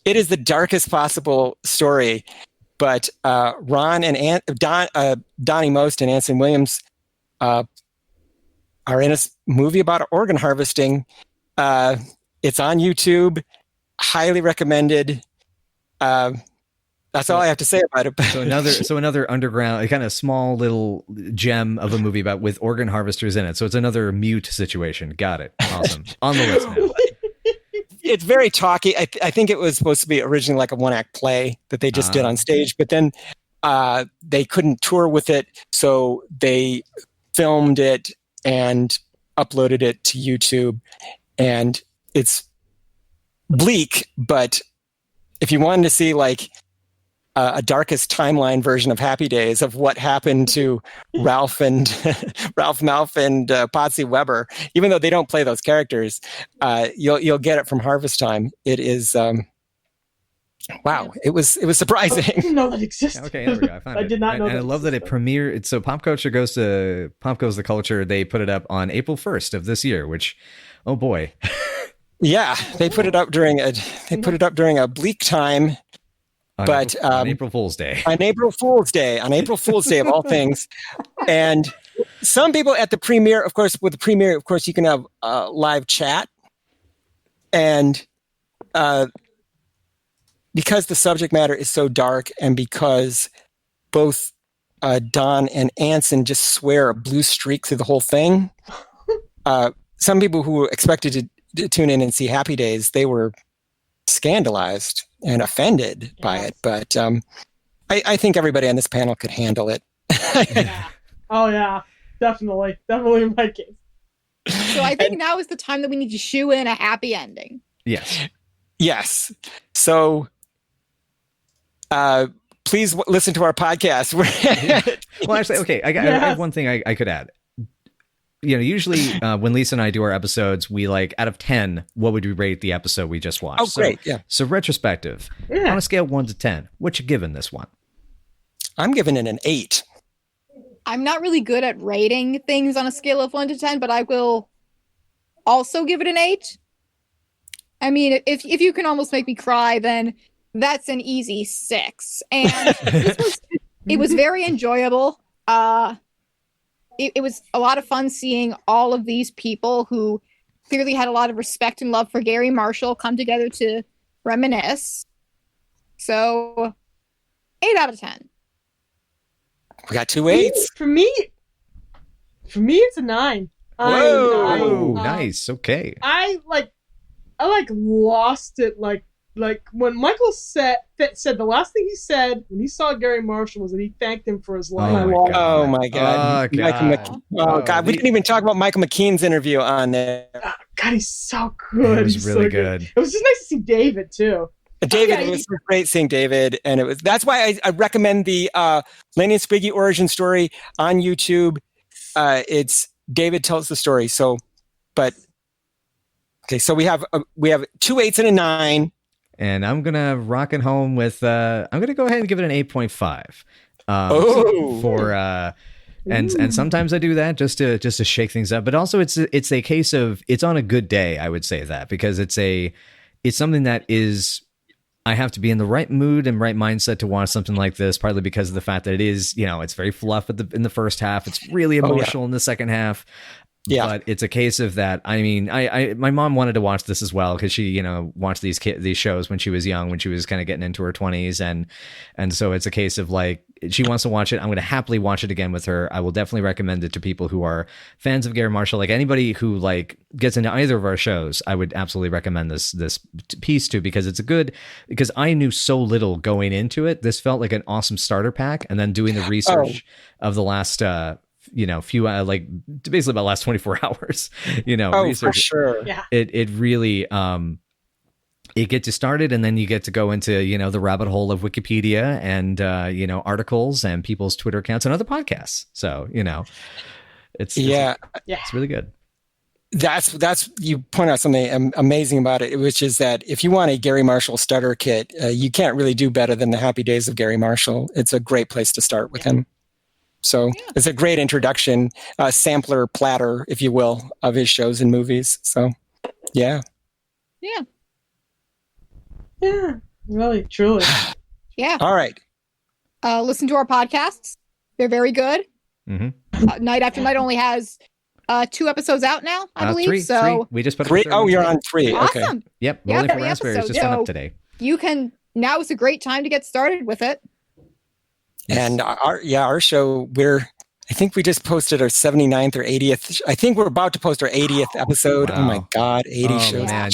the darkest possible story. But Ron and Donnie Most and Anson Williams are in a movie about organ harvesting. It's on YouTube. Highly recommended. That's all I have to say about it. So another underground, kind of small little gem of a movie with organ harvesters in it. So it's another Mute situation. Got it. Awesome. On the list now. It's very talky. I think it was supposed to be originally like a one-act play that they just did on stage, but then they couldn't tour with it, so they filmed it and uploaded it to YouTube. And it's bleak, but if you wanted to see like a darkest timeline version of Happy Days of what happened to Ralph Malph and Patsy Weber, even though they don't play those characters, you'll get it from Harvest Time. It is wow! It was surprising. I didn't know that existed. Okay, there we go. I found it. I did not know. And I love that it premiered. So Pop Culture Goes to Pop Goes the Culture. They put it up on April 1st of this year, which, oh boy. Yeah, they put it up during a bleak time. On April Fool's Day. On April Fool's Day of all things. And some people at the premiere, of course, you can have live chat. And because the subject matter is so dark, and because both Don and Anson just swear a blue streak through the whole thing, some people who expected to tune in and see Happy Days, they were scandalized and offended by it. But I think everybody on this panel could handle it. Yeah. Oh yeah, definitely in my case. So I think now is the time that we need to shoe in a happy ending. Yes. So please listen to our podcast. Well, actually, okay, I have one thing I could add. Usually when Lisa and I do our episodes, we out of 10, what would we rate the episode we just watched? Oh, great. Yeah. So retrospective, on a scale of 1 to 10, what you giving this one? I'm giving it an 8. I'm not really good at rating things on a scale of 1 to 10, but I will also give it an 8. I mean, if you can almost make me cry, then that's an easy 6. And it was very enjoyable. It was a lot of fun seeing all of these people who clearly had a lot of respect and love for Garry Marshall come together to reminisce. So, 8 out of 10. We got 2 8s. For me, it's a 9. Whoa! Nice. Okay. I lost it. Like when Michael said the last thing he said when he saw Garry Marshall was that he thanked him for his life. Oh my god! We didn't even talk about Michael McKean's interview on there. God, he's so good. It was really good. It was just nice to see David too. David, it was great seeing David, and that's why I recommend the Lenny and Spiggy origin story on YouTube. It's David tells the story. So we have 2 8s and a 9. And I'm gonna rock it home with. I'm gonna go ahead and give it an 8.5. And sometimes I do that just to shake things up. But also it's a case of it's on a good day. I would say that because it's something that is. I have to be in the right mood and right mindset to watch something like this. Partly because of the fact that it is, it's very fluff in the first half. It's really emotional in the second half. Yeah, but it's a case of that. I mean, my mom wanted to watch this as well because she, watched these shows when she was young, when she was kind of getting into her 20s, and so it's a case of she wants to watch it. I'm going to happily watch it again with her. I will definitely recommend it to people who are fans of Garry Marshall. Like anybody who gets into either of our shows, I would absolutely recommend this piece to because because I knew so little going into it. This felt like an awesome starter pack, and then doing the research of the last few like basically about the last 24 hours, research. For sure. Yeah. It really it gets you started, and then you get to go into the rabbit hole of Wikipedia and articles and people's Twitter accounts and other podcasts. So it's really good. That's you point out something amazing about it, which is that if you want a Garry Marshall starter kit, you can't really do better than the Happy Days of Garry Marshall. It's a great place to start with him. So it's a great introduction, sampler platter, if you will, of his shows and movies. So, yeah. Yeah. Yeah, really, truly. Yeah. All right. Listen to our podcasts. They're very good. Mm-hmm. Night After Night only has 2 episodes out now, I believe. Three. So we just put 3. Oh, you're on 3. Awesome. Okay. Yep. Rolling for 3 Raspberries episodes. just went up today. You can. Now is a great time to get started with it. And our show, I think we just posted our 79th or 80th. I think we're about to post our 80th episode. Wow. Oh my God, 80 shows. Man,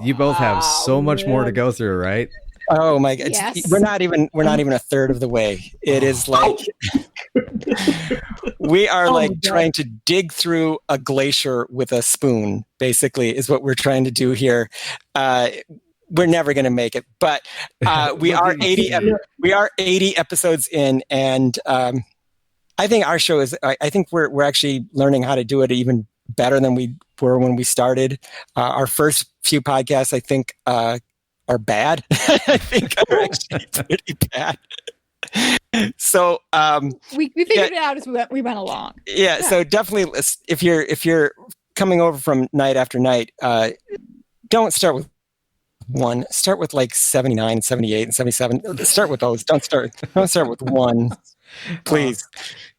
you both have so much more to go through, right? Oh my God, we're not even a third of the way. It is like we are trying to dig through a glacier with a spoon. Basically, is what we're trying to do here. We're never going to make it, but we are 80. We are 80 episodes in, and I think our show is. I think we're actually learning how to do it even better than we were when we started. Our first few podcasts, I think, are bad. I think are actually pretty bad. So we figured it out as we went along. Yeah. So definitely, if you're coming over from Night After Night, don't start with 1. Start with like 79 and 78 and 77. Start with those. Don't start with 1, please.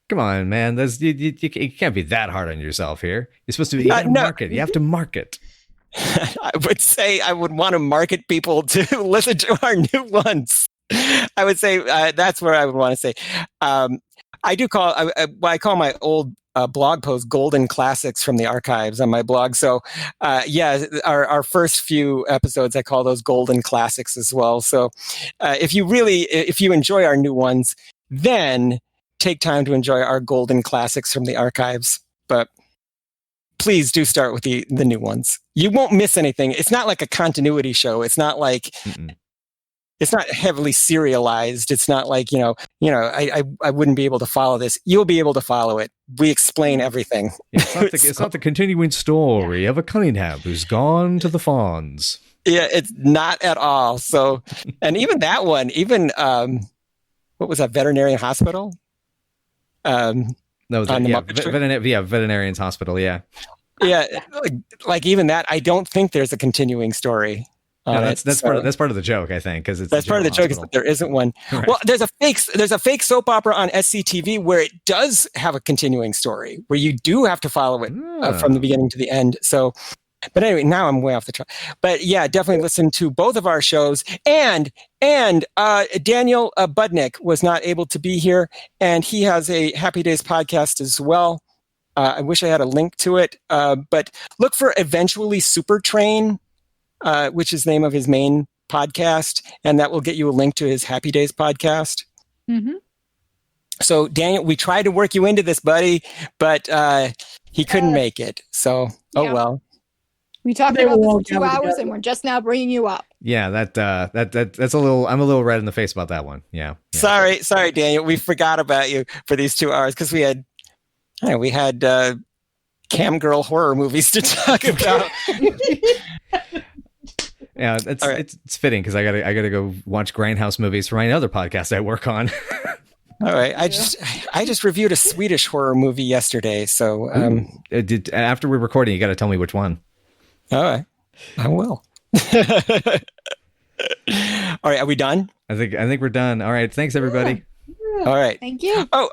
Come on, man. You can't be that hard on yourself here. You're supposed to be market. You have to market. I would say I would want to market people to listen to our new ones. I would say that's where I would want to say. I do call I call my old blog post golden classics from the archives on my blog. So our first few episodes, I call those golden classics as well. So if you enjoy our new ones, then take time to enjoy our golden classics from the archives. But please do start with the new ones. You won't miss anything. It's not like a continuity show. It's not like it's not heavily serialized. It's not like, I wouldn't be able to follow this. You'll be able to follow it. We explain everything. It's not the continuing story of a Cunningham who's gone to the Fawns. Yeah, it's not at all. So, and even that one, what was that, Veterinarian Hospital? Veterinarian's Hospital, yeah. Yeah, like even that, I don't think there's a continuing story. That's part of the joke, I think, because that's part of the joke is that there isn't one. Right. Well, there's a fake soap opera on SCTV where it does have a continuing story where you do have to follow it from the beginning to the end. So, but anyway, now I'm way off the track. But yeah, definitely listen to both of our shows. And Daniel Budnick was not able to be here, and he has a Happy Days podcast as well. I wish I had a link to it, but look for Eventually Super Train. Which is the name of his main podcast, and that will get you a link to his Happy Days podcast. Mm-hmm. So, Daniel, we tried to work you into this, buddy, but he couldn't make it. So, well. We talked about this for 2 hours, and we're just now bringing you up. Yeah, that's a little. I'm a little red in the face about that one. Yeah. Sorry, Daniel. We forgot about you for these 2 hours because we had cam girl horror movies to talk about. Yeah, it's fitting because I gotta go watch Grindhouse movies for my other podcast I work on. All right, I just reviewed a Swedish horror movie yesterday. So after we're recording, you got to tell me which one. All right, I will. All right, are we done? I think we're done. All right, thanks everybody. Yeah. All right, thank you. Oh,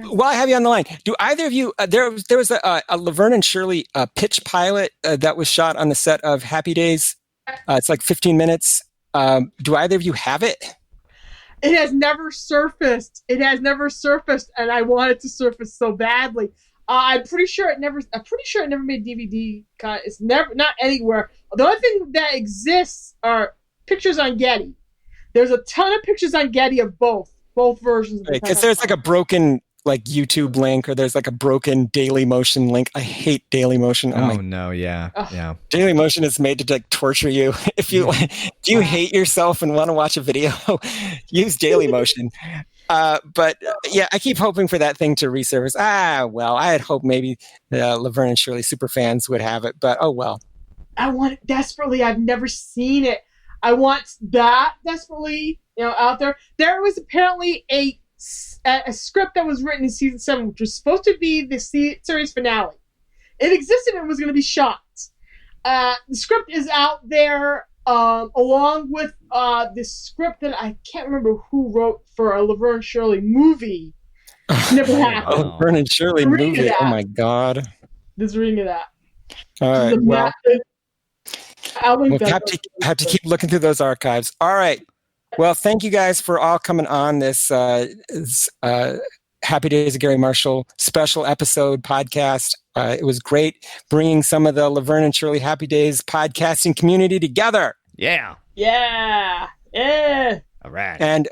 while I have you on the line, do either of you? There was a Laverne and Shirley pitch pilot that was shot on the set of Happy Days. It's like 15 minutes. Do either of you have it? It has never surfaced. And I want it to surface so badly. I'm pretty sure it never made DVD cut. It's not anywhere. The only thing that exists are pictures on Getty. There's a ton of pictures on Getty of both versions. Because there's like a broken like YouTube link, or there's like a broken Daily Motion link. I hate Daily Motion. Oh no, yeah. Daily Motion is made to like torture you. If you do you hate yourself and want to watch a video, use Daily Motion. But yeah, I keep hoping for that thing to resurface. Well, I had hoped maybe Laverne and Shirley super fans would have it, but oh well. I want it desperately. I've never seen it. I want that desperately, out there. There was apparently a script that was written in season 7, which was supposed to be the series finale. It existed and was going to be shot. The script is out there, along with this script that I can't remember who wrote for a Laverne and Shirley movie. Never happened. Laverne and Shirley movie. Oh my god. Just reading of that. All right. Well, we'll have to keep looking through those archives. All right. Well, thank you guys for all coming on this Happy Days of Garry Marshall special episode podcast. It was great bringing some of the Laverne and Shirley Happy Days podcasting community together. Yeah. Yeah. Yeah. All right. And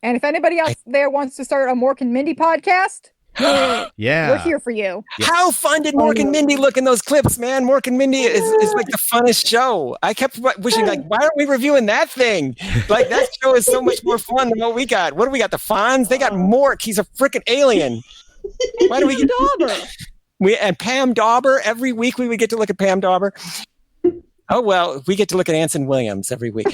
if anybody else there wants to start a Mork and Mindy podcast, yeah, we're here for you. Yes. How fun did Mork and Mindy look in those clips, man? Mork and Mindy is like the funnest show. I kept wishing, like, why aren't we reviewing that thing? Like, that show is so much more fun than what we got. What do we got? The Fonz? They got Mork. He's a freaking alien. Why do we get Dauber? And Pam Dauber. Every week we would get to look at Pam Dauber. Oh, well, we get to look at Anson Williams every week.